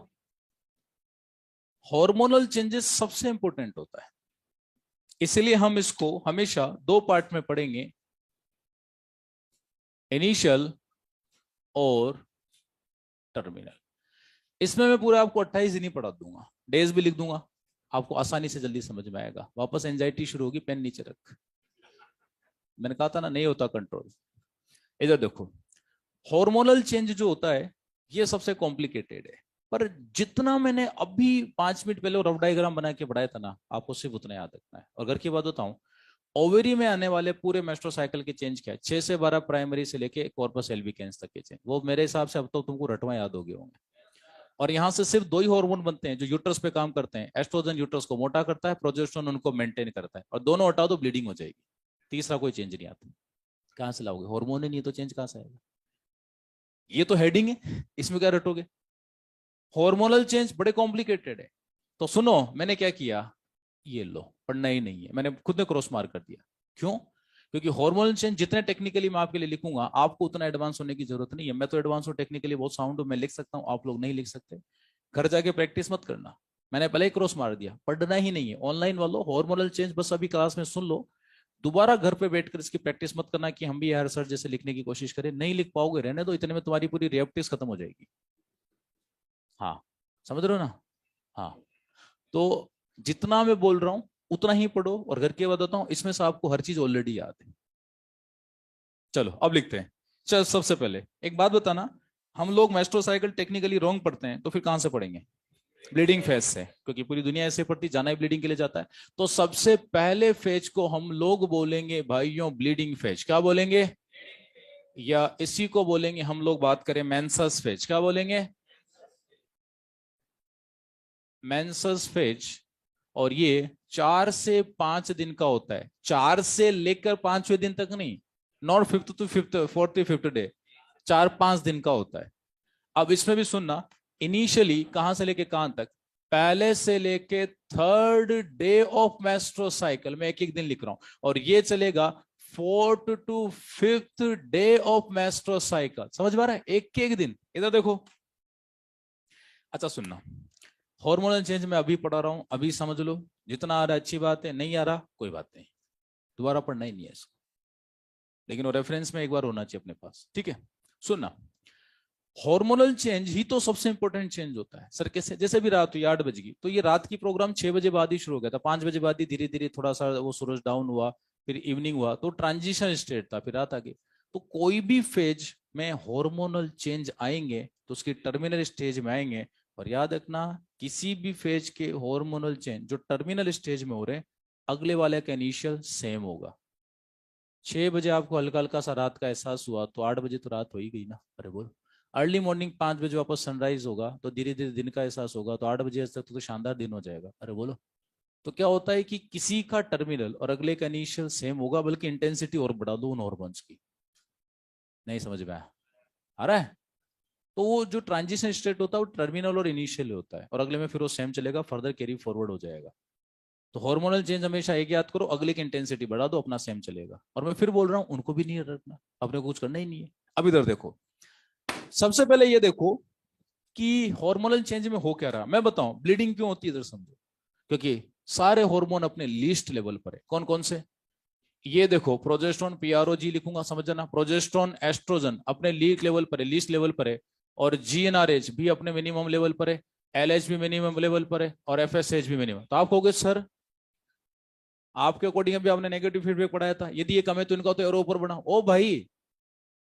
हार्मोनल चेंजेस सबसे इंपॉर्टेंट होता है, इसलिए हम इसको हमेशा 2 पार्ट में पढ़ेंगे, इनिशियल और टर्मिनल। इसमें मैं पूरा आपको 28 दिन ही पढ़ा दूंगा, डेज भी लिख दूंगा, आपको आसानी से जल्दी समझ में आएगा। वापस एंजाइटी शुरू होगी, पेन नीचे रख। मैंने कहा था ना नहीं होता कंट्रोल। इधर देखो, हार्मोनल चेंज जो होता है ये सबसे कॉम्प्लिकेटेड है, पर जितना मैंने अभी 5 मिनट पहले रफ डायग्राम बना के पढ़ाया था ना, आपको सिर्फ उतना याद रखना है। और घर की बात बताऊं, ओवरी में आने वाले पूरे मेस्ट्रोसाइकिल के चेंज क्या है, 6 से 12 प्राइमरी से लेके कॉर्पस एल्बिकेंस तक के चेंज, वो मेरे हिसाब से अब तो तुमको रटवा याद हो गए होंगे। और यहाँ से सिर्फ 2 ही हार्मोन बनते हैं जो यूट्रस पे काम करते हैं, एस्ट्रोजन यूट्रस को मोटा करता है, प्रोजेस्टेरोन उनको मेंटेन करता है, और दोनों हटा दो ब्लीडिंग हो जाएगी। तीसरा कोई चेंज नहीं आता। कहां से लाओगे? हार्मोन ही नहीं तो चेंज कहां से आएगा? ये तो हेडिंग है, इसमें क्या रटोगे? हार्मोनल चेंज बड़े कॉम्प्लिकेटेड है। तो सुनो, मैंने क्या किया, ये लो, पढ़ना ही नहीं है, मैंने खुद ने क्रॉस मार्क कर दिया। क्यों? क्योंकि हार्मोनल चेंज जितने टेक्निकली मैं आपके लिए लिखूंगा, आपको उतना एडवांस होने की जरूरत नहीं है। मैं तो एडवांस हूँ टेक्निकली, बहुत साउंड हूँ, मैं लिख सकता हूँ, आप लोग नहीं लिख सकते। घर जाके प्रैक्टिस मत करना, मैंने पहले ही क्रॉस मार दिया, पढ़ना ही नहीं है। ऑनलाइन वालों हार्मोनल चेंज बस अभी क्लास में सुन लो, दोबारा घर पे बैठकर इसकी प्रैक्टिस मत करना कि हम भी यार सर जैसे लिखने की कोशिश करें, नहीं लिख पाओगे, रहने दो, इतने में तुम्हारी पूरी रेपटिस खत्म हो जाएगी। हाँ, समझ रहे हो ना? हाँ, तो जितना मैं बोल रहा हूं उतना ही पढ़ो, और घर के बताता हूं, इसमें से आपको हर चीज ऑलरेडी याद है। चलो अब लिखते हैं। चल, सबसे पहले एक बात बताना, हम लोग मेस्ट्रोसाइकिल टेक्निकली रॉन्ग पढ़ते हैं, तो फिर कहां से पढ़ेंगे? ब्लीडिंग फेज से, क्योंकि पूरी दुनिया ऐसे पढ़ती, जाना ही ब्लीडिंग के लिए जाता है। तो सबसे पहले फेज को हम लोग बोलेंगे भाइयों ब्लीडिंग फेज। क्या बोलेंगे? या इसी को बोलेंगे हम लोग, बात करें मेंसस फेज, क्या बोलेंगे? मेंसस फेज। और ये 4 से 5 दिन का होता है, 4 से लेकर 5वें दिन तक नहीं, not fifth to fifth, fourth to fifth day, 4-5 दिन का होता है। अब इसमें भी सुनना, इनिशियली कहां से लेके कहां तक, पहले से लेके थर्ड डे ऑफ मेस्ट्रोसाइकिल, मैं एक एक दिन लिख रहा हूं, और ये चलेगा 4th to 5th day of मेस्ट्रोसाइकिल। समझ पा रहा है? एक एक दिन। इधर देखो, अच्छा सुनना, हार्मोनल चेंज मैं अभी पढ़ा रहा हूं, अभी समझ लो, जितना आ रहा है अच्छी बात है, नहीं आ रहा कोई बात नहीं, दोबारा पढ़ना ही नहीं है इसको, लेकिन वो रेफरेंस में एक बार होना चाहिए अपने पास, ठीक है? सुनना, हार्मोनल चेंज ही तो सबसे इंपॉर्टेंट चेंज होता है सर। कैसे? जैसे भी रात हुई 8 बजे की, तो ये रात की प्रोग्राम 6 बजे बाद ही शुरू हो गया था, 5 बजे बाद ही धीरे धीरे थोड़ा सा वो सूरज डाउन हुआ, फिर इवनिंग हुआ, तो ट्रांजिशन स्टेट था, फिर रात आ गई। तो कोई भी फेज में हार्मोनल चेंज आएंगे तो उसकी टर्मिनल स्टेज में आएंगे। और याद रखना, किसी भी फेज के हार्मोनल चेंज जो टर्मिनल स्टेज में हो रहे हैं, अगले वाले का इनिशियल सेम होगा। 6 बजे आपको हल्का हल्का सा रात का एहसास हुआ, तो 8 बजे तो रात हो ही गई ना। अरे बोल, अर्ली मॉर्निंग 5 बजे वापस सनराइज होगा, तो धीरे धीरे दिन का एहसास होगा, तो 8 बजे तक तो शानदार दिन हो जाएगा। अरे बोलो, तो क्या होता है कि किसी का टर्मिनल और अगले का इनिशियल सेम होगा, बल्कि इंटेंसिटी और बढ़ा दो उन हॉर्मोन्स की। नहीं समझ में आया? आ रहा है? तो वो जो ट्रांजिशन स्टेट होता है वो टर्मिनल और इनिशियल होता है, और अगले में फिर वो सेम चलेगा, फर्दर कैरी फॉरवर्ड हो जाएगा। तो हार्मोनल चेंज हमेशा एक याद करो, अगले की इंटेंसिटी बढ़ा दो, अपना सेम चलेगा। और मैं फिर बोल रहा हूं, उनको भी नहीं रखना, अपने को कुछ करना ही नहीं है। अब इधर देखो, सबसे पहले ये देखो कि हार्मोनल चेंज में हो क्या रहा, मैं बताऊं ब्लीडिंग क्यों होती है, इधर समझो। क्योंकि सारे हार्मोन अपने लीस्ट लेवल पर है। कौन कौन से? ये देखो, प्रोजेस्टेरोन, पीआरओजी लिखूंगा, समझ जाना, प्रोजेस्टेरोन एस्ट्रोजन अपने लीक लेवल पर है, लीस्ट लेवल पर है। और जीएनआरएच भी अपने मिनिमम लेवल पर है, एलएच भी मिनिमम लेवल पर है, और एफएसएच भी मिनिमम। तो आप कहोगे सर, आपके अकॉर्डिंग अभी आपने नेगेटिव फीडबैक पढ़ाया था, यदि ये कम है तो इनका तो एरो ऊपर बढ़ा। ओ भाई,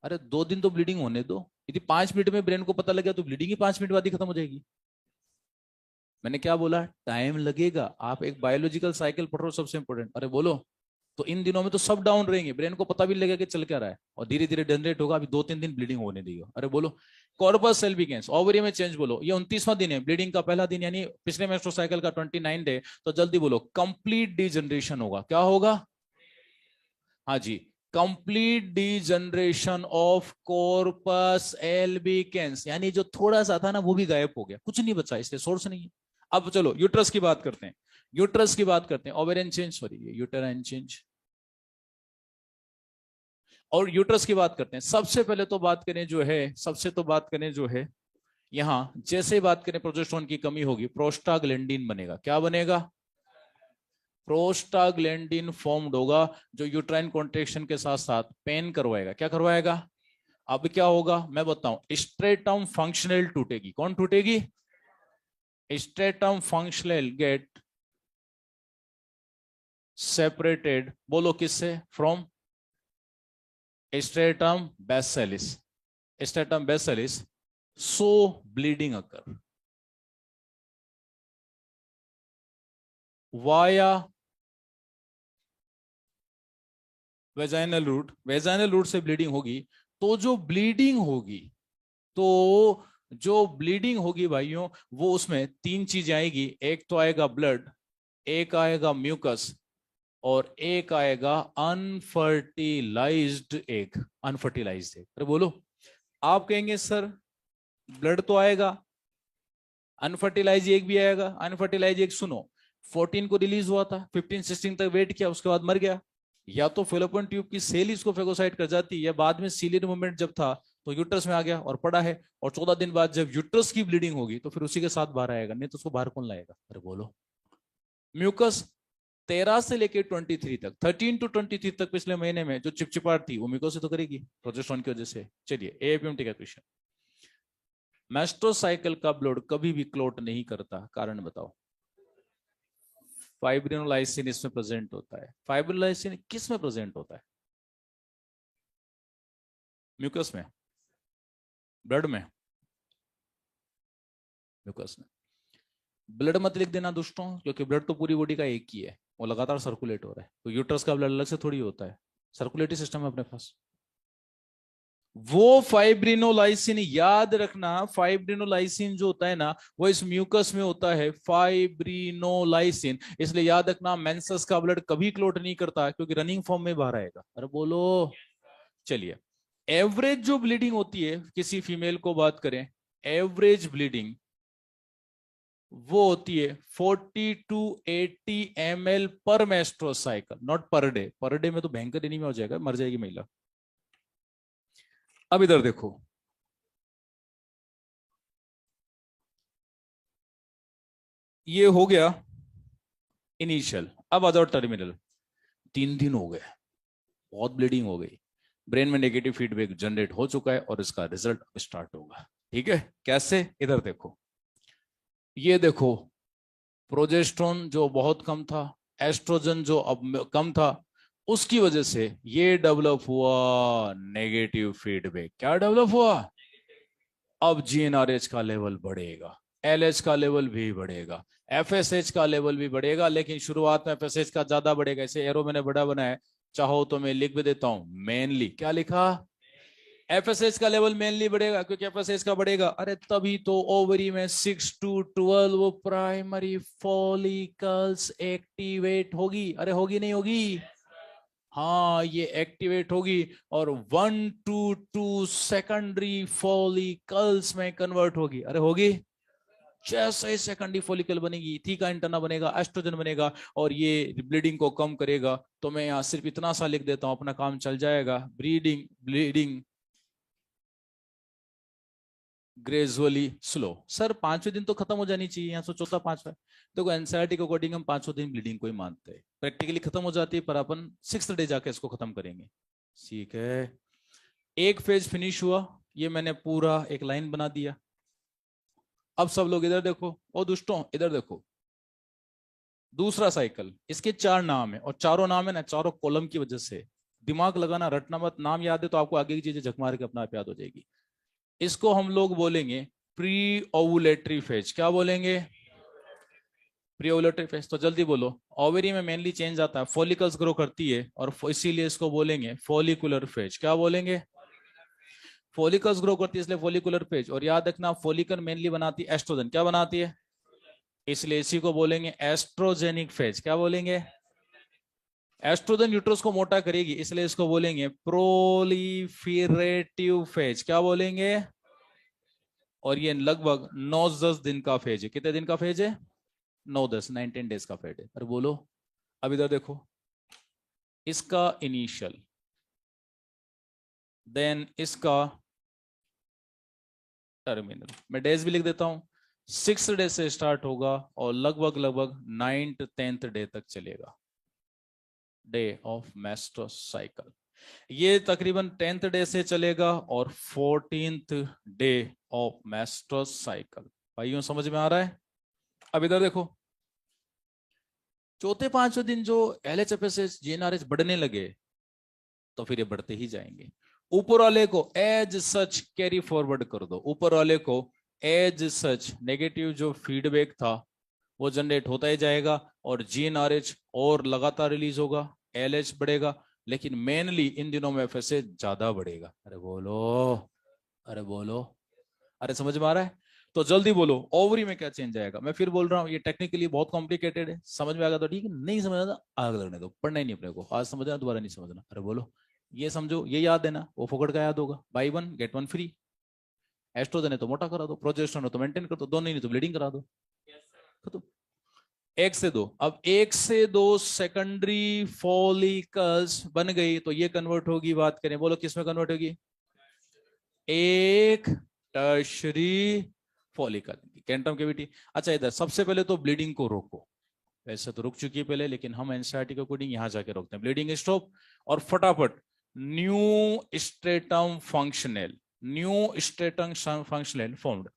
अरे 2 दिन तो ब्लीडिंग होने दो, यदि 5 मिनट में ब्रेन को पता लग गया तो ब्लीडिंग ही 5 मिनट बाद ही खत्म हो जाएगी। मैंने क्या बोला? टाइम लगेगा। आप एक बायोलॉजिकल साइकिल पढ़ रहे हो, सबसे इंपॉर्टेंट। अरे बोलो, तो इन दिनों में तो सब डाउन रहेंगे, ब्रेन को पता भी लगेगा कि चल क्या रहा है, और धीरे धीरे जनरेट होगा। अभी 2-3 दिन ब्लीडिंग होने देगा। अरे बोलो, कॉर्पस सेल्विकेंस ओवरी में चेंज, बोलो ये 29वां दिन है, ब्लीडिंग का पहला दिन, यानी पिछले मेस्ट्रो साइकिल का 29 डे। तो जल्दी बोलो, कंप्लीट डिजनरेशन होगा। क्या होगा? हाँ जी, complete degeneration of corpus albicans, यानी जो थोड़ा सा था ना वो भी गायब हो गया, कुछ नहीं बचा, इसलिए सोर्स नहीं है। अब चलो यूट्रस की बात करते हैं, यूट्रस की बात करते हैं, ओवेरियन चेंज, सॉरी ये यूटेराइन चेंज। और यूट्रस की बात करते हैं, सबसे पहले तो बात करें जो है, सबसे तो बात करें जो है, यहां जैसे ही बात करें प्रोजेस्टेरोन की कमी होगी, प्रोस्टाग्लैंडिन बनेगा। क्या बनेगा? प्रोस्टाग्लैंडिन फॉर्म्ड होगा, जो यूट्राइन कॉन्ट्रेक्शन के साथ साथ पेन करवाएगा। क्या करवाएगा? अब क्या होगा मैं बताऊं, स्ट्रेटम फंक्शनल टूटेगी। कौन टूटेगी? स्ट्रेटम फंक्शनल गेट सेपरेटेड, बोलो किससे? From stratum basalis. Stratum basalis, so bleeding occur via vaginal route. Vaginal route से ब्लीडिंग होगी, तो जो ब्लीडिंग होगी, तो जो ब्लीडिंग होगी भाइयों, वो उसमें 3 चीजें आएगी। एक तो आएगा ब्लड, एक आएगा म्यूकस, और एक आएगा अनफर्टिलाइज्ड एग। अनफर्टिलाइज्ड एग, अरे बोलो, आप कहेंगे सर ब्लड तो आएगा, अनफर्टिलाइज एग भी आएगा। अनफर्टिलाइज एग सुनो, 14 को रिलीज हुआ था, 15 16 तक वेट किया, उसके बाद मर गया। या तो फेलोपियन ट्यूब की सेल इसको फेगोसाइट कर जाती, या बाद में सीलियर मूवमेंट जब था तो यूट्रस में आ गया और पड़ा है, और 14 दिन बाद जब यूट्रस की ब्लीडिंग होगी तो फिर उसी के साथ बाहर आएगा, नहीं तो उसको बाहर कौन लाएगा? अरे बोलो। म्यूकस 13 से लेके 23 तक, 13 टू 23 तक पिछले महीने में जो चिपचिपाहट थी वो म्यूकस से तो करेगी प्रोजेस्टेरोन की वजह से। चलिए एएफएमटी का क्वेश्चन, मेस्ट्रोसाइकिल का ब्लड कभी भी क्लोट नहीं करता, कारण बताओ। फाइब्रिनोलाइसिन इसमें प्रेजेंट होता है। फाइब्रिनोलाइसिन किस में प्रेजेंट होता है? म्यूकस में, ब्लड में, म्यूकस में। ब्लड मत लिख देना दोस्तों, क्योंकि ब्लड तो पूरी बॉडी का एक ही है, वो लगातार सर्कुलेट हो रहा है, तो यूट्रस का ब्लड अलग से थोड़ी होता है, सर्कुलेटरी सिस्टम है अपने पास। वो फाइब्रिनोलाइसिन याद रखना, फाइब्रिनोलाइसिन जो होता है ना वो इस म्यूकस में होता है, फाइब्रिनोलाइसिन। इसलिए याद रखना मेंसेस का ब्लड कभी क्लोट नहीं करता, क्योंकि रनिंग फॉर्म में बाहर आएगा। अरे बोलो। चलिए, एवरेज जो ब्लीडिंग होती है किसी फीमेल को बात करें, एवरेज ब्लीडिंग वो होती है 40 टू 80 ml पर maestro cycle, not per day. Per day में तो भयंकर एनीमिया हो जाएगा, मर जाएगी महिला। अब इधर देखो, ये हो गया इनिशियल। अब आ जाओ टर्मिनल। 3 दिन हो गए, बहुत ब्लीडिंग हो गई, ब्रेन में नेगेटिव फीडबैक जनरेट हो चुका है और इसका रिजल्ट स्टार्ट होगा। ठीक है, कैसे? इधर देखो, ये देखो, प्रोजेस्ट्रॉन जो बहुत कम था, एस्ट्रोजन जो अब कम था, उसकी वजह से ये डेवलप हुआ नेगेटिव फीडबैक। क्या डेवलप हुआ? अब जीएनआरएच का लेवल बढ़ेगा, एलएच का लेवल भी बढ़ेगा, एफएसएच का लेवल भी बढ़ेगा, लेकिन शुरुआत में एफएसएच का ज्यादा बढ़ेगा। इसे एरो मैंने बड़ा बनाया, चाहो तो मैं लिख भी देता हूं, मेनली। क्या लिखा? एफएसएच का लेवल मेनली बढ़ेगा, क्योंकि एफएसएच का बढ़ेगा, अरे तभी तो ओवरी में 6 to 12 प्राइमरी फॉलिकल्स एक्टिवेट होगी। अरे होगी नहीं होगी? हाँ, ये एक्टिवेट होगी, और 1 to 2 सेकेंडरी फॉलिकल्स में कन्वर्ट होगी। अरे होगी। जैसे ही सेकेंडरी फॉलिकल बनेगी, थीका इंटरना बनेगा, एस्ट्रोजन बनेगा, और ये ब्लीडिंग को कम करेगा। तो मैं यहाँ सिर्फ इतना सा लिख देता हूं, अपना काम चल जाएगा। Bleeding bleeding gradually slow. Sir 5वें दिन तो खत्म हो जानी चाहिए, यहाँ से चौथा 5वां। देखो एनसीईआरटी के अकॉर्डिंग हम 5वें दिन ब्लीडिंग को ही मानते हैं, प्रैक्टिकली खत्म हो जाती है, पर अपन 6th डे जाके इसको खत्म करेंगे। ठीक है, एक फेज फिनिश हुआ, ये मैंने पूरा एक लाइन बना दिया। अब सब लोग इधर देखो, ओ दुष्टों इधर देखो, दूसरा साइकिल, इसके 4 नाम है, और चारों नाम है ना, चारों कॉलम की वजह से। दिमाग लगाना, रटना मत, नाम याद है तो आपको आगे की चीजें झक मार के अपना आप याद हो जाएगी। इसको हम लोग बोलेंगे प्री ओवुलेटरी फेज। क्या बोलेंगे? Pre ovulatory phase. तो जल्दी बोलो। ओवरी में मेनली चेंज आता है, फॉलिकल्स ग्रो करती है, और इसीलिए इसको बोलेंगे फॉलिकुलर फेज। क्या बोलेंगे? फॉलिकल्स ग्रो करती है इसलिए फॉलिकुलर फेज। और याद रखना, फॉलिकल मेनली बनाती है एस्ट्रोजन। क्या बनाती है? इसलिए इसी को बोलेंगे एस्ट्रोजेनिक फेज। क्या बोलेंगे? एस्ट्रोजन यूट्रस को मोटा करेगी, इसलिए इसको बोलेंगे प्रोलिफेरेटिव फेज। क्या बोलेंगे? और ये लगभग 9-10 दिन का फेज है। कितने दिन का फेज है? 9-10 19 डेज का फेज है। अरे बोलो। अब इधर देखो, इसका इनिशियल, देन इसका टर्मिनल। मैं डेज भी लिख देता हूं, 6th डे से स्टार्ट होगा और लगभग लगभग 9th-10th डे तक चलेगा, डे ऑफ मेस्ट्रो साइकिल। ये तकरीबन 10th डे से चलेगा और 14th day of maestro cycle. भाइयों समझ में आ रहा है? अब इधर देखो, चौथे 5वें दिन जो एलएचएफएसएच जीएनआरएच बढ़ने लगे, तो फिर ये बढ़ते ही जाएंगे। ऊपर वाले को एज सच कैरी फॉरवर्ड कर दो, ऊपर वाले को एज सच नेगेटिव जो फीडबैक था वो जनरेट होता ही जाएगा, और जीएनआरएच और लगातार रिलीज होगा, एलएच बढ़ेगा, लेकिन मेनली इन दिनों में एफएसए ज्यादा बढ़ेगा। अरे बोलो, अरे बोलो, अरे समझ में आ रहा है? तो जल्दी बोलो, ओवरी में क्या चेंज आएगा? मैं फिर बोल रहा हूँ, ये टेक्निकली बहुत कॉम्प्लिकेटेड है, समझ में आएगा तो ठीक है, नहीं समझ आता आग लगने दो, पढ़ना ही नहीं अपने को, आज समझना दोबारा नहीं समझना। अरे बोलो, ये समझो, ये याद है ना, वो फोकट का याद होगा, बाई 1 गेट 1 फ्री। एस्ट्रोजन है तो मोटा करा दो, प्रोजेस्टेरोन है तो मेंटेन कर दो, दोनों ही नहीं तो ब्लीडिंग करा दो, खत्म। एक से दो, अब एक से दो सेकेंडरी फॉलिकल्स बन गई तो ये कन्वर्ट होगी, बात करें बोलो किस में कन्वर्ट होगी, एक टर्शरी फॉलिकल, कैंटम कैविटी। अच्छा इधर सबसे पहले तो ब्लीडिंग को रोको, वैसे तो रुक चुकी है पहले, लेकिन हम एनसीईआरटी के अकॉर्डिंग यहां जाके रोकते हैं, ब्लीडिंग स्टॉप, और फटाफट new stratum functional, new stratum functional formed.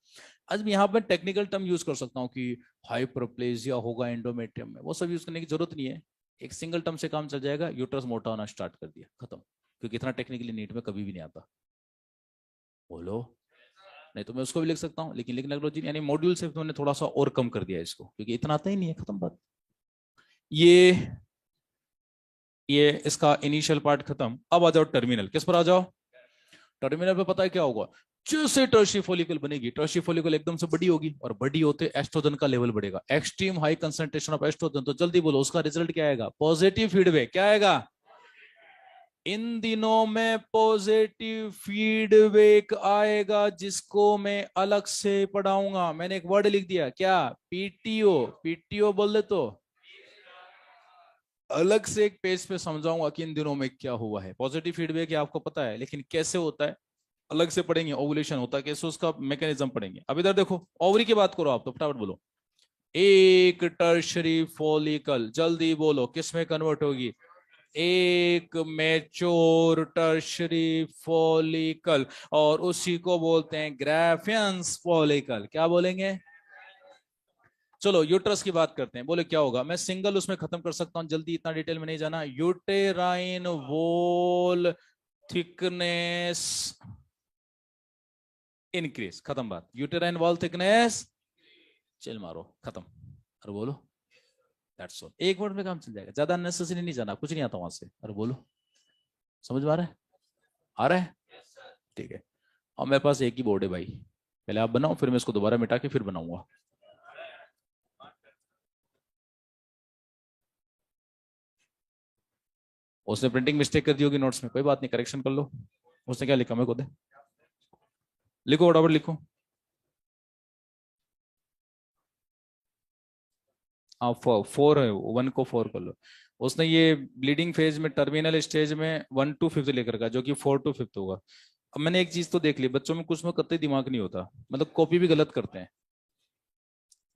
आज मैं यहाँ पर टेक्निकल टर्म यूज कर सकता हूँ कि हाइपरप्लेजिया होगा एंडोमेट्रियम में, वो सब यूज करने की जरूरत नहीं है, एक सिंगल टर्म से काम चल जाएगा, यूट्रस मोटा होना स्टार्ट कर दिया, खत्म। क्योंकि इतना टेक्निकली नीट में कभी भी नहीं आता, बोलो। नहीं तो मैं उसको भी लिख सकता हूँ, लेकिन लिखने लगी यानी मॉड्यूल से मैंने थोड़ा सा और कम कर दिया इसको, क्योंकि इतना आता ही नहीं है, खत्म बात। ये ये इसका इनिशियल पार्ट खत्म। अब आ जाओ टर्मिनल, किस पर आ जाओ, टर्मिनल पे पता है क्या होगा, जैसे टर्शी फॉलिकल बनेगी, टर्शी फॉलिकल एकदम से बड़ी होगी, और बड़ी होते एस्ट्रोजन का लेवल बढ़ेगा, extreme high concentration of oestrogen, तो जल्दी बोलो उसका रिजल्ट क्या आएगा, पॉजिटिव फीडबैक, क्या आएगा, इन दिनों में पॉजिटिव फीडबैक आएगा, जिसको मैं अलग से पढ़ाऊंगा, मैंने एक वर्ड लिख दिया, क्या, पीटीओ, पीटीओ बोल दे तो अलग से एक पेज पे समझाऊंगा कि इन दिनों में क्या हुआ है, पॉजिटिव फीडबैक है आपको पता है, लेकिन कैसे होता है अलग से पढ़ेंगे, ओवुलेशन होता है कैसे, उसका मैकेनिज्म पढ़ेंगे। अब इधर देखो, ओवरी की बात करो आप तो फटाफट बोलो, एक टर्शरी फॉलिकल, जल्दी बोलो किस में कन्वर्ट होगी, एक मैच्योर टर्शरी फॉलिकल, और उसी को बोलते हैं ग्राफियंस फॉलिकल, क्या बोलेंगे। चलो यूट्रस की बात करते हैं, बोले क्या होगा, मैं सिंगल उसमें खत्म कर सकता हूं, जल्दी इतना डिटेल में नहीं जाना, यूटेराइन वॉल थिकनेस इंक्रीज, खत्म बात, यूटेराइन वॉल थिकनेस, चिल मारो, खत्म, और बोलो दैट्स ऑल, एक वर्ड में काम चल जाएगा, ज्यादा नेसेसरी नहीं जाना, कुछ नहीं आता वहां से, और बोलो समझ में आ रहा है, आ रहा है, ठीक है। और मेरे पास एक ही बोर्ड है भाई, पहले आप बनाओ, फिर मैं इसको दोबारा मिटा के फिर बनाऊंगा। उसने प्रिंटिंग मिस्टेक कर दी होगी नोट्स में, कोई बात नहीं, करेक्शन कर लो। उसने क्या लिखा मेरे को दे, लिखो फटाफट लिखो। हाँ फोर है, वन को फोर कर लो। उसने ये ब्लीडिंग फेज में टर्मिनल स्टेज में 1 to 5 लेकर का, जो कि 4 to 5 होगा। अब मैंने एक चीज तो देख ली, बच्चों में कुछ में कतई दिमाग नहीं होता, मतलब कॉपी भी गलत करते हैं,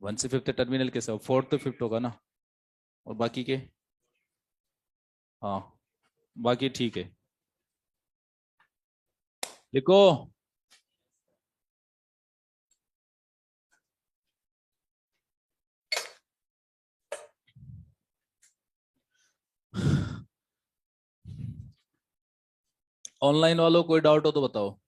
1 से 5 टर्मिनल कैसे, 4 to 5 होगा ना, और बाकी के, हाँ बाकी ठीक है, लिखो। ऑनलाइन वालों कोई डाउट हो तो बताओ।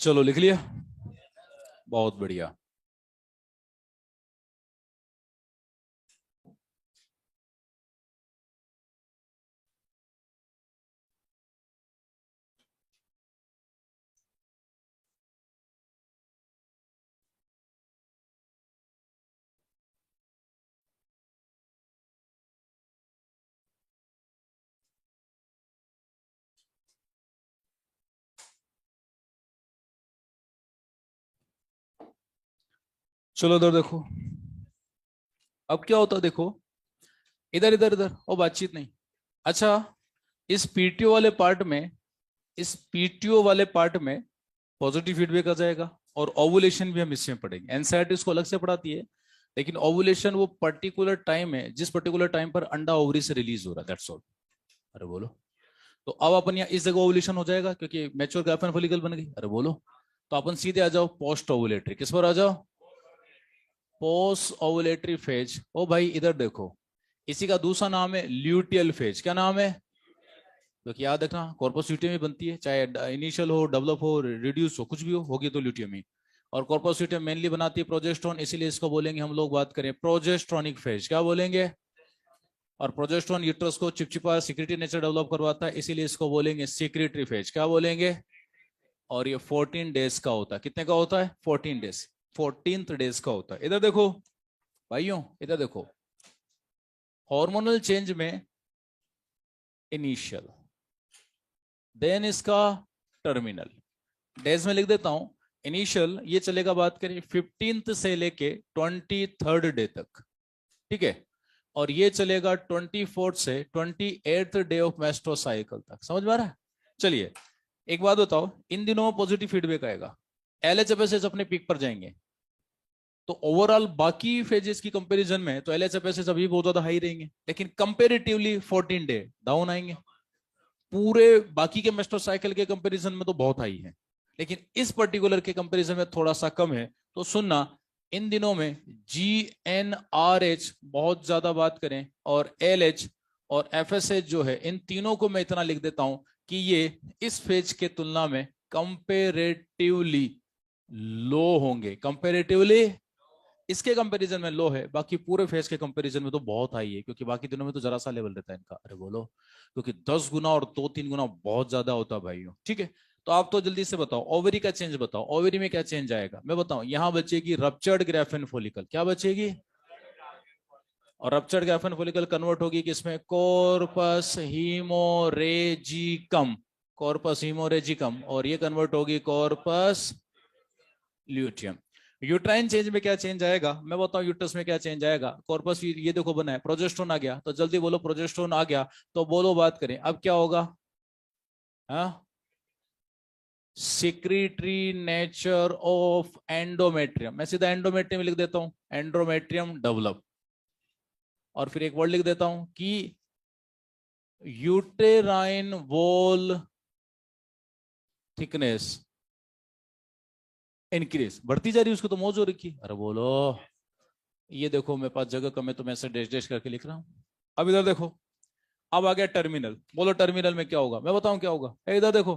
चलो लिख लिया, बहुत बढ़िया। चलो इधर देखो, अब क्या होता है देखो, इधर इधर इधर और बातचीत नहीं। अच्छा, इस पीटीओ वाले पार्ट में, इस पीटीओ वाले पार्ट में पॉजिटिव फीडबैक आ जाएगा, और ओवुलेशन भी हम इसमें पढ़ेंगे। एनसीईआरटी इसको अलग से पढ़ाती है, लेकिन ओवुलेशन वो पर्टिकुलर टाइम है जिस पर्टिकुलर टाइम पर अंडा ओवरी से रिलीज हो रहा है, दैट्स ऑल। अरे बोलो। तो अब अपन यहाँ इस जगह ओवुलेशन हो जाएगा क्योंकि मैच्योर ग्राफेन फॉलिकल बन गई। अरे बोलो। तो अपन सीधे आ जाओ पोस्ट ओवुलेटरी, किस पर आ जाओ, पोस्ट ओवुलेटरी फेज। ओ भाई इधर देखो, इसी का दूसरा नाम है ल्यूटियल फेज। क्या नाम है, क्योंकि याद रखना कॉर्पस ल्यूटियम ही बनती है, चाहे इनिशियल हो, डेवलप हो, रिड्यूस हो, कुछ भी हो, होगी तो ल्यूटियम ही। और कॉर्पस ल्यूटियम मेनली बनाती है प्रोजेस्टेरोन, इसीलिए इसको बोलेंगे हम लोग, बात करें प्रोजेस्ट्रॉनिक फेज। क्या बोलेंगे, और प्रोजेस्टेरोन यूट्रस को चिपचिपा सिक्रेटरी नेचर डेवलप करवाता है, इसीलिए इसको बोलेंगे सिक्रेटरी फेज। क्या बोलेंगे, और ये 14 डेज का होता है। कितने का होता है, 14 डेज, 14th डेज का होता है। इधर देखो भाइयों, इधर देखो, हार्मोनल चेंज में इनिशियल, देन इसका टर्मिनल। डेज में लिख देता हूं, इनिशियल ये चलेगा, बात करें 15th से लेके 23rd डे तक, ठीक है। और ये चलेगा 24th से 28th day of maestro cycle तक। समझ में आ रहा है। चलिए एक बात बताओ, इन दिनों में पॉजिटिव फीडबैक आएगा, एलएचएफएसएच अपने पीक पर जाएंगे, तो ओवरऑल बाकी फेजेस की कंपैरिजन में तो एलएचएफएसएच अभी बहुत ज्यादा हाई रहेंगे, लेकिन कंपेरेटिवली 14 डे डाउन आएंगे। पूरे बाकी के मेस्ट्रो साइकिल के कंपैरिजन में तो बहुत हाई है, लेकिन इस पर्टिकुलर के कंपैरिजन में थोड़ा सा कम है। तो सुनना, इन दिनों में GnRH बहुत ज्यादा बात करें, और LH और FSH जो है, इन तीनों को मैं इतना लिख देता हूं कि ये इस फेज के तुलना में कंपेरेटिवली लो होंगे। कंपेरेटिवली इसके कंपैरिजन में लो है, बाकी पूरे फेज के कंपैरिजन में तो बहुत हाई है, क्योंकि बाकी दिनों में तो जरा सा लेवल रहता है इनका। अरे बोलो, क्योंकि 10 गुना और 2-3 गुना बहुत ज्यादा होता है भाइयों, ठीक है। तो आप तो जल्दी से बताओ, ओवरी का चेंज बताओ, ओवरी में क्या चेंज आएगा, मैं बताऊं, यहां बचेगी रप्चर्ड ग्राफेन फॉलिकल। क्या बचेगी, और रप्चर्ड ग्राफेन फॉलिकल कन्वर्ट होगी किसमें, कॉर्पस हीमोरेजिकम, कॉर्पस हीमोरेजिकम, और ये कन्वर्ट होगी कॉर्पस ल्यूटियम। यूट्राइन चेंज में क्या चेंज आएगा, मैं बताऊं यूट्रस में क्या चेंज आएगा। कॉर्पस ये देखो बना है, प्रोजेस्टेरोन आ गया, तो जल्दी बोलो प्रोजेस्टेरोन आ गया, तो बोलो बात करें अब क्या होगा, हाँ, सिक्रीटरी नेचर ऑफ एंडोमेट्रियम। मैं सीधा एंडोमेट्रियम लिख देता हूं, एंडोमेट्रियम डेवलप, और फिर एक वर्ड लिख देता हूं कि यूटेराइन वॉल थिकनेस इंक्रीज, बढ़ती जा रही है, उसको तो मौज हो रखी। अरे बोलो, ये देखो मेरे पास जगह कम है तो मैं ऐसे डैश डैश करके लिख रहा हूं। अब इधर देखो, अब आ गया टर्मिनल। बोलो टर्मिनल में क्या होगा, मैं बताऊं क्या होगा। इधर देखो,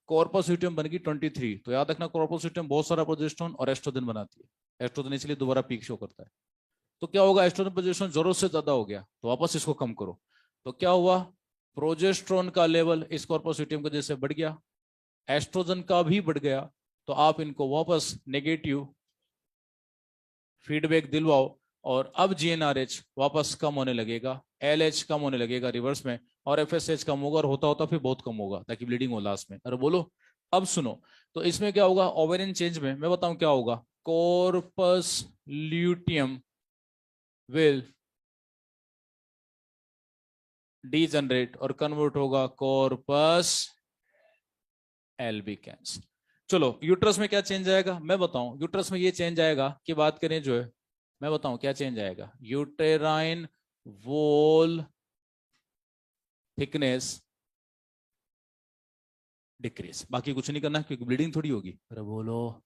कॉर्पस ल्यूटियम बन गई 23, तो याद रखना कॉर्पस ल्यूटियम बहुत सारा प्रोजेस्टेरोन और एस्ट्रोजन बनाती है, एस्ट्रोजन इसलिए दोबारा पीक शो करता है। तो क्या होगा, एस्ट्रोजन प्रोजेस्टेरोन जरूरत से ज्यादा हो गया, तो वापस इसको कम करो। तो क्या हुआ, प्रोजेस्टेरोन का लेवल इस कॉर्पस ल्यूटियम को जैसे बढ़ गया, एस्ट्रोजन का भी बढ़ गया, तो आप इनको वापस नेगेटिव फीडबैक दिलवाओ, और अब GnRH वापस कम होने लगेगा, LH कम होने लगेगा रिवर्स में, और FSH कम होगा, और होता होता फिर बहुत कम होगा ताकि ब्लीडिंग हो लास्ट में। अरे बोलो। अब सुनो, तो इसमें क्या होगा, ओवेरियन चेंज में मैं बताऊं क्या होगा, कॉर्पस ल्यूटियम विल डीजनरेट और कन्वर्ट होगा कॉर्पस एल्बिकेंस। चलो यूट्रस में क्या चेंज आएगा, मैं बताऊं, यूट्रस में ये चेंज आएगा कि बात करें जो है, मैं बताऊं क्या चेंज आएगा, यूटेराइन वॉल थिकनेस डिक्रीज, बाकी कुछ नहीं करना क्योंकि ब्लीडिंग थोड़ी होगी। अरे बोलो,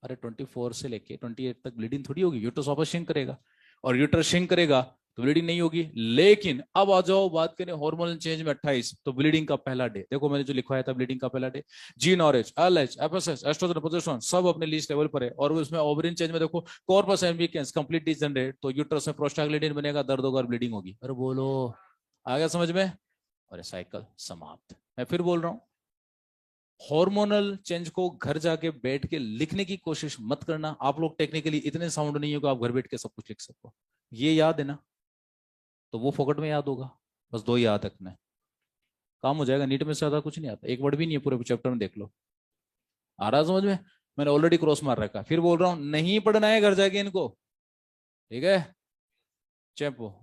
अरे 24 से लेके 28 तक ब्लीडिंग थोड़ी होगी, यूट्रस वापस श्रिंक करेगा, और यूट्रस श्रिंक करेगा तो ब्लीडिंग नहीं होगी। लेकिन अब आ जाओ बात करें हार्मोनल चेंज में 28, तो ब्लीडिंग का पहला डे देखो मैंने जो लिखवाया था, ब्लीडिंग का पहला day GnRH, LH, FSH, estrogen, progesterone सब अपने लीस्ट लेवल पर है। और उसमें ओवरिन चेंज में देखो कॉर्पस एल्बिकस कंप्लीट डिजनरेट, तो यूट्रस में प्रोस्टाग्लैंडिन बनेगा, दर्द होगा और ब्लीडिंग होगी। अरे बोलो, आ गया समझ में? और साइकिल समाप्त। मैं फिर बोल रहा हूं, हार्मोनल चेंज को घर जाके बैठ के लिखने की कोशिश मत करना। आप लोग टेक्निकली इतने साउंड नहीं हो कि आप घर बैठ के सब कुछ लिख सको। ये याद है ना, तो वो फोकट में याद होगा। बस दो ही याद रखना है, काम हो जाएगा। नीट में से ज्यादा कुछ नहीं आता, एक वर्ड भी नहीं है पूरे चैप्टर में, देख लो। आ रहा समझ में? मैंने ऑलरेडी क्रॉस मार रखा है, फिर बोल रहा हूं नहीं पढ़ना है घर जाके इनको, ठीक है? चैपो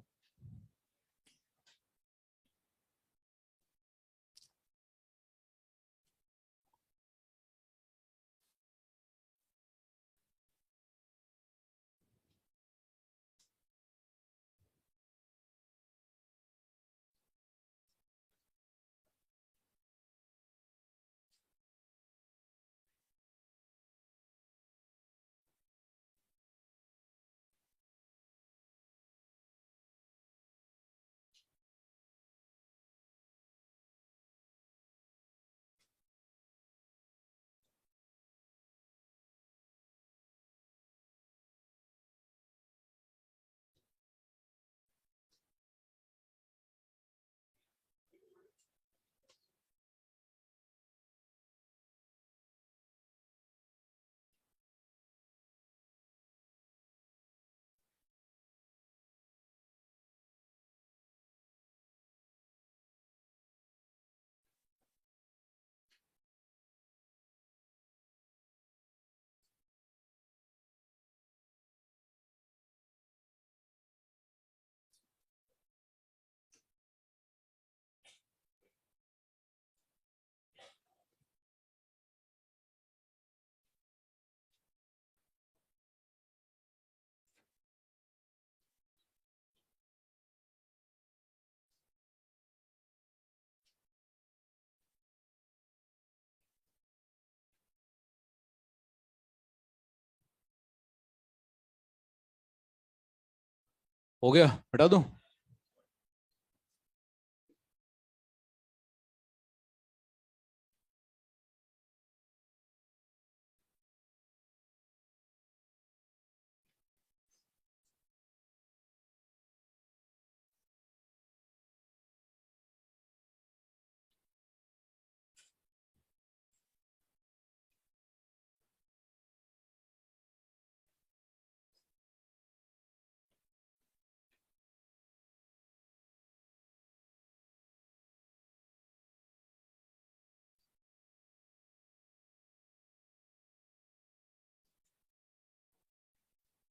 हो गया, हटा दूं?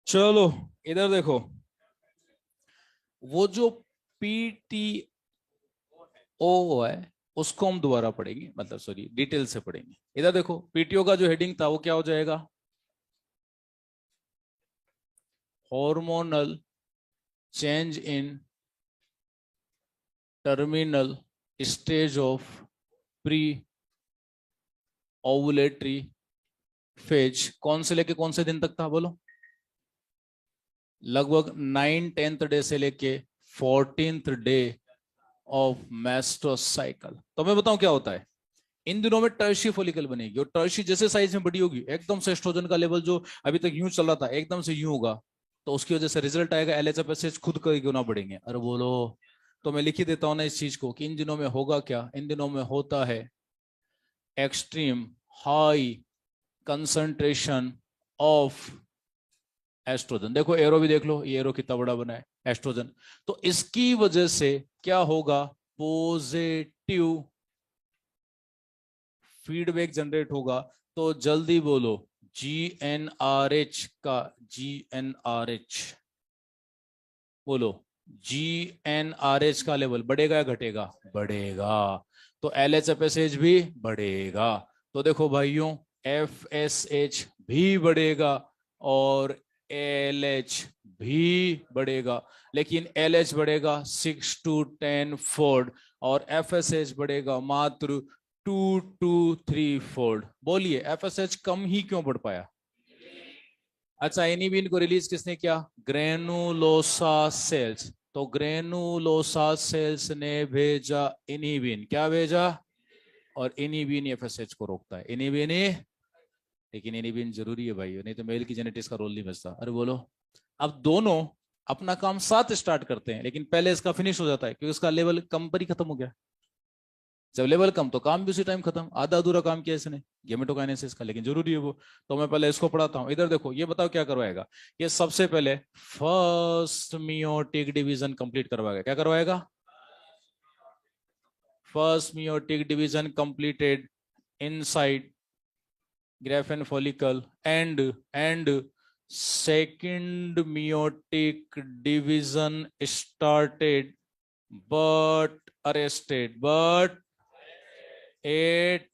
चलो इधर देखो, वो जो PTO है उसको हम दोबारा पढ़ेंगे, मतलब सॉरी डिटेल से पढ़ेंगे। इधर देखो, PTO का जो हेडिंग था वो क्या हो जाएगा? Hormonal change in terminal stage of pre ovulatory phase. कौन से लेके कौन से दिन तक था बोलो? लगभग 9th डे से लेके 14th डे ऑफ मेस्टोसाइकिल। तो मैं बताऊं क्या होता है, इन दिनों में टर्शी फॉलिकल बनेगी, और टर्शी जैसे साइज में बड़ी होगी, एकदम से एस्ट्रोजन का लेवल जो अभी तक यूं चल रहा था एकदम से यूं होगा, तो उसकी वजह से रिजल्ट आएगा LHFSH खुद कर क्यों ना बढ़ेंगे। अरे बोलो, तो मैं लिख ही देता हूं ना इस चीज को कि इन दिनों में होगा क्या। इन दिनों में होता है extreme high concentration of oestrogen. देखो एरो भी देख लो, ये एरो कितना बड़ा बना है, एस्ट्रोजन। तो इसकी वजह से क्या होगा? पॉजिटिव फीडबैक जनरेट होगा। तो जल्दी बोलो, GnRH का, GnRH बोलो, GnRH का लेवल बढ़ेगा या घटेगा? बढ़ेगा। तो LHFSH भी बढ़ेगा। तो देखो भाइयों, FSH भी बढ़ेगा और LH भी बढ़ेगा, लेकिन LH बढ़ेगा 6 to 10 फोल्ड और FSH बढ़ेगा मात्र 2 to 3 फोल्ड। बोलिए FSH कम ही क्यों बढ़ पाया? अच्छा, इनिबिन को रिलीज किसने किया? Granulosa cells. तो ग्रेनुलोसा सेल्स ने भेजा इनिबिन, क्या भेजा, और इनिबिन एफएसएच को रोकता है, इनिबिन ही, लेकिन इनिबिन जरूरी है भाई, नहीं तो मेल की जेनेटिक्स का रोल नहीं बचता। अरे बोलो, अब दोनों अपना काम साथ स्टार्ट करते हैं, लेकिन पहले इसका फिनिश हो जाता है क्योंकि इसका लेवल कम पर ही खत्म हो गया। जब लेवल कम तो काम भी उसी टाइम खत्म, आधा अधूरा काम किया इसने गेमेटोकाइनेसिस का, लेकिन जरूरी है वो। तो मैं पहले इसको पढ़ाता हूं। इधर देखो, ये बताओ क्या करवाएगा। ये सबसे पहले फर्स्ट मियोटिक डिवीजन कंप्लीट करवाएगा। क्या करवाएगा? First meiotic division completed inside Graafian follicle and second meiotic division started but arrested at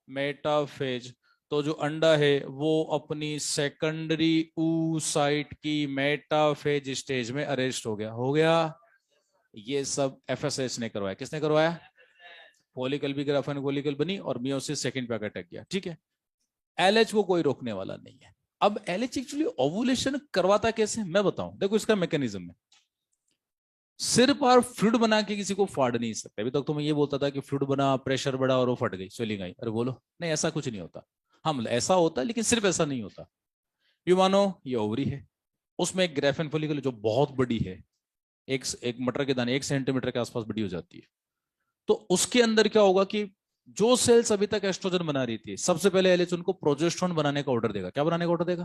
metaphase. तो जो अंडा है वो अपनी सेकेंडरी oocyte की मेटाफेज स्टेज में अरेस्ट हो गया। ये सब एफएसएच ने करवाया। किसने करवाया? फॉलिकल भी ग्राफेन फॉलिकल बनी और मियोसिस सेकंड पे अटक गया। ठीक है, एलएच को कोई रोकने वाला नहीं है। अब एलएच एक्चुअली ओवुलेशन करवाता कैसे, मैं बताऊं। देखो इसका मैकेनिज्म है, सिर्फ और फ्लूइड बना के किसी को फाड़ नहीं सकते। अभी तक तो मैं ये बोलता था कि फ्लूइड बना, प्रेशर बढ़ा और वो फट गई, स्वेलिंग आई। अरे बोलो, नहीं ऐसा कुछ नहीं होता। हम ऐसा होता है लेकिन सिर्फ ऐसा नहीं होता। ये मानो ये ओवरी है, उसमें एक ग्राफेन फॉलिकल जो बहुत बड़ी है, एक मटर के दाने 1 सेंटीमीटर के आसपास बड़ी हो जाती है। तो उसके अंदर क्या होगा कि जो सेल्स अभी तक एस्ट्रोजन बना रही थी, सबसे पहले एलएच उनको प्रोजेस्टेरोन बनाने का ऑर्डर देगा। क्या बनाने का ऑर्डर देगा?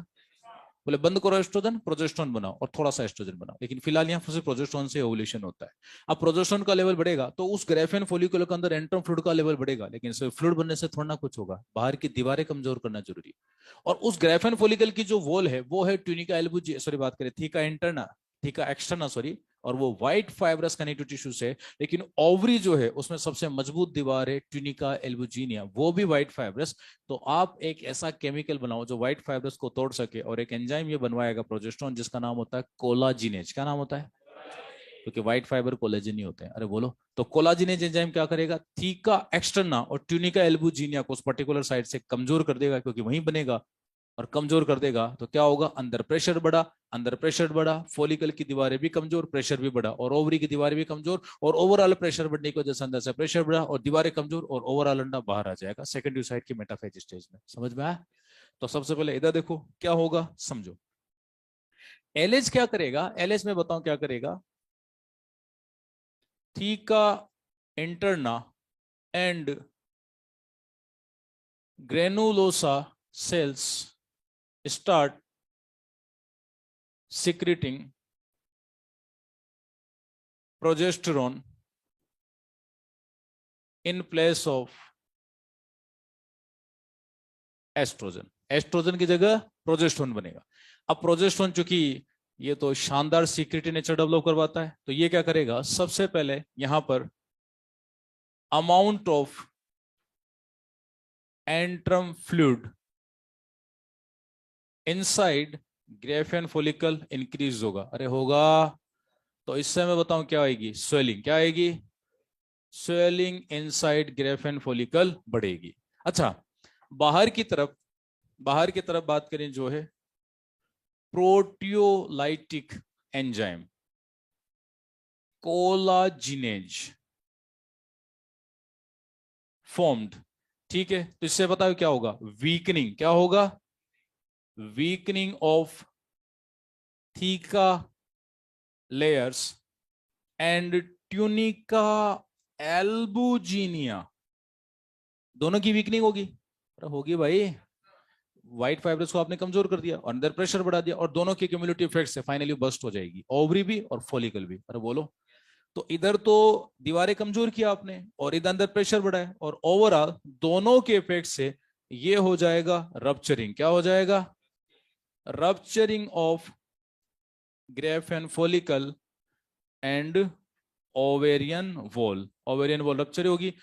बोले बंद करो एस्ट्रोजन, प्रोजेस्टेरोन बनाओ और थोड़ा सा एस्ट्रोजन बनाओ। लेकिन फिलहाल यहाँ सिर्फ प्रोजेस्टेरोन से ओवुलेशन होता है। अब प्रोजेस्टेरोन का लेवल बढ़ेगा तो उस ग्राफेन फॉलिकुलर के अंदर एंट्रम फ्लूइड का लेवल बढ़ेगा, लेकिन सिर्फ फ्लूइड बनने से थोड़ा ना कुछ होगा, बाहर की दीवारें कमजोर करना जरूरी है। और उस ग्राफेन फॉलिकल की जो वॉल है वो है ट्यूनिका एल्बुजी, सॉरी बात करें theca interna, theca externa sorry, और वो व्हाइट फाइब्रस कनेक्टिव टिश्यू से। लेकिन ओवरी जो है उसमें सबसे मजबूत दीवार है ट्यूनिका एल्बुजिनिया, वो भी व्हाइट फाइब्रस। तो आप एक ऐसा केमिकल बनाओ जो व्हाइट फाइब्रस को तोड़ सके, और एक एंजाइम ये बनवाएगा प्रोजेस्टेरोन, जिसका नाम होता है कोलाजिनेज। क्या नाम होता है? क्योंकि व्हाइट फाइबर कोलेजन ही होते हैं। अरे बोलो, तो कोलाजिनेज एंजाइम क्या करेगा? थीका एक्सटर्ना और ट्यूनिका एल्बुजिनिया को उस पर्टिकुलर साइड से कमजोर कर देगा, क्योंकि वहीं बनेगा। और कमजोर कर देगा तो क्या होगा? अंदर प्रेशर बढ़ा, अंदर प्रेशर बढ़ा, फॉलिकल की दीवारें भी कमजोर, प्रेशर भी बढ़ा, और ओवरी की दीवारें भी कमजोर, और ओवरऑल प्रेशर बढ़ने की वजह से अंदर से प्रेशर बढ़ा और दीवारें कमजोर, और ओवरऑल अंडा बाहर आ जाएगा सेकेंडरी साइड की मेटाफेज स्टेज में। समझ में आया? तो सबसे पहले इधर देखो क्या होगा, समझो। एलएच क्या करेगा? एलएच में बताऊं क्या करेगा। Theca interna and granulosa cells start secreting progesterone in place of estrogen. Estrogen की जगह प्रोजेस्टेरोन बनेगा। अब प्रोजेस्टेरोन चूंकि ये तो शानदार सीक्रेटरी नेचर डेवलप करवाता है, तो ये क्या करेगा? सबसे पहले यहां पर amount of antrum fluid inside Graafian follicle increase होगा। अरे होगा, तो इससे मैं बताऊं क्या आएगी? स्वेलिंग। क्या आएगी? स्वेलिंग इनसाइड ग्राफेन फॉलिकल बढ़ेगी। अच्छा, बाहर की तरफ, बाहर की तरफ बात करें जो है प्रोटियोलाइटिक एंजाइम कोलाजिनेज फॉर्म्ड। ठीक है, तो इससे बताओ क्या होगा? वीकनिंग। क्या होगा? Weakening of theca layers and tunica albuginea, दोनों की वीकनिंग होगी। होगी भाई, व्हाइट फाइब्रस को आपने कमजोर कर दिया और अंदर प्रेशर बढ़ा दिया, और दोनों के क्यूमुलेटिव इफेक्ट से फाइनली बस्ट हो जाएगी ओवरी भी और फॉलिकल भी। अरे बोलो, तो इधर तो दीवारें कमजोर किया आपने और इधर अंदर प्रेशर बढ़ा है, और ओवरऑल दोनों के इफेक्ट से ये हो जाएगा रप्चरिंग। क्या हो जाएगा? Rupturing of Graafian follicle and ovarian wall. Ovarian wall rupture होगी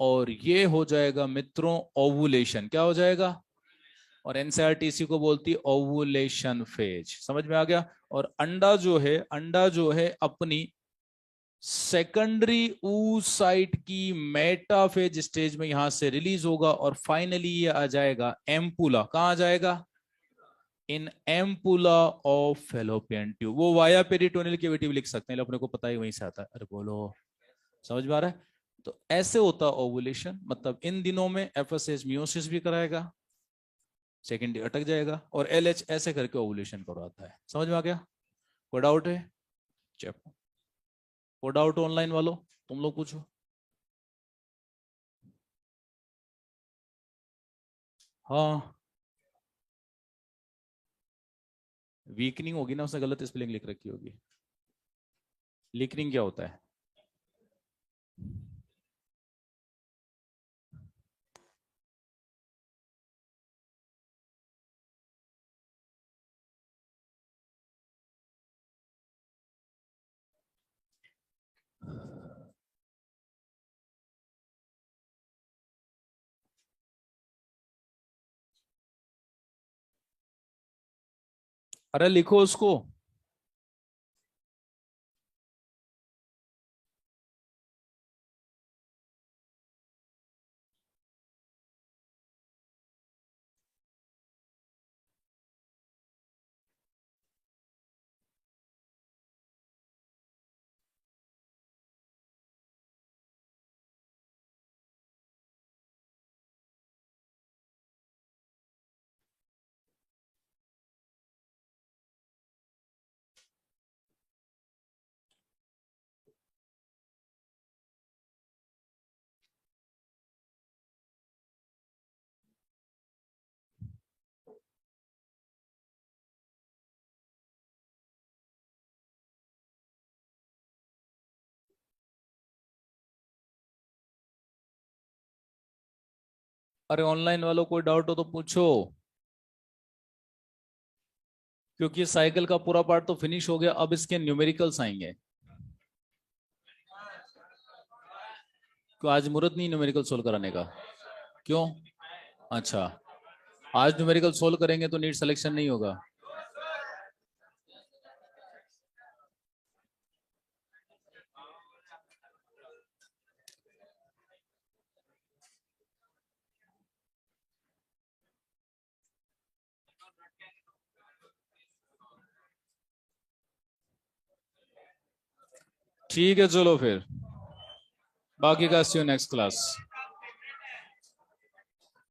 और ये हो जाएगा मित्रों ओवुलेशन। क्या हो जाएगा? और एनसीईआरटी को बोलती है ओवुलेशन फेज। समझ में आ गया? और अंडा जो है, अंडा जो है अपनी सेकेंडरी oocyte की मेटाफेज स्टेज में यहां से रिलीज होगा और फाइनली ये आ जाएगा एम्पुला। कहां आ जाएगा? इन एम्पुला ऑफ फेलोपियन ट्यूब, वो वाया पेरिटोनियल कैविटी भी लिख सकते हैं, अपने को पता ही वहीं से आता है। अरे बोलो, समझ में आ रहा है? तो ऐसे होता ओवुलेशन, मतलब इन दिनों में एफएसएच मियोसिस भी कराएगा, सेकेंड अटक जाएगा, और एलएच ऐसे करके ओवुलेशन करवाता है। समझ में आ गया? कोई डाउट है? चेक। कोई डाउट ऑनलाइन वालों, तुम लोग पूछो। हाँ, वीकनिंग होगी ना, उसने गलत स्पेलिंग लिख रखी होगी। लीकनिंग क्या होता है? अरे लिखो उसको। अरे ऑनलाइन वालों कोई डाउट हो तो पूछो, क्योंकि साइकिल का पूरा पार्ट तो फिनिश हो गया, अब इसके न्यूमेरिकल्स आएंगे। क्यों आज मुहूर्त नहीं न्यूमेरिकल सोल्व कराने का? क्यों? अच्छा, आज न्यूमेरिकल सोल्व करेंगे तो नीट सिलेक्शन नहीं होगा। ठीक है चलो फिर, बाकी का सी यू नेक्स्ट क्लास।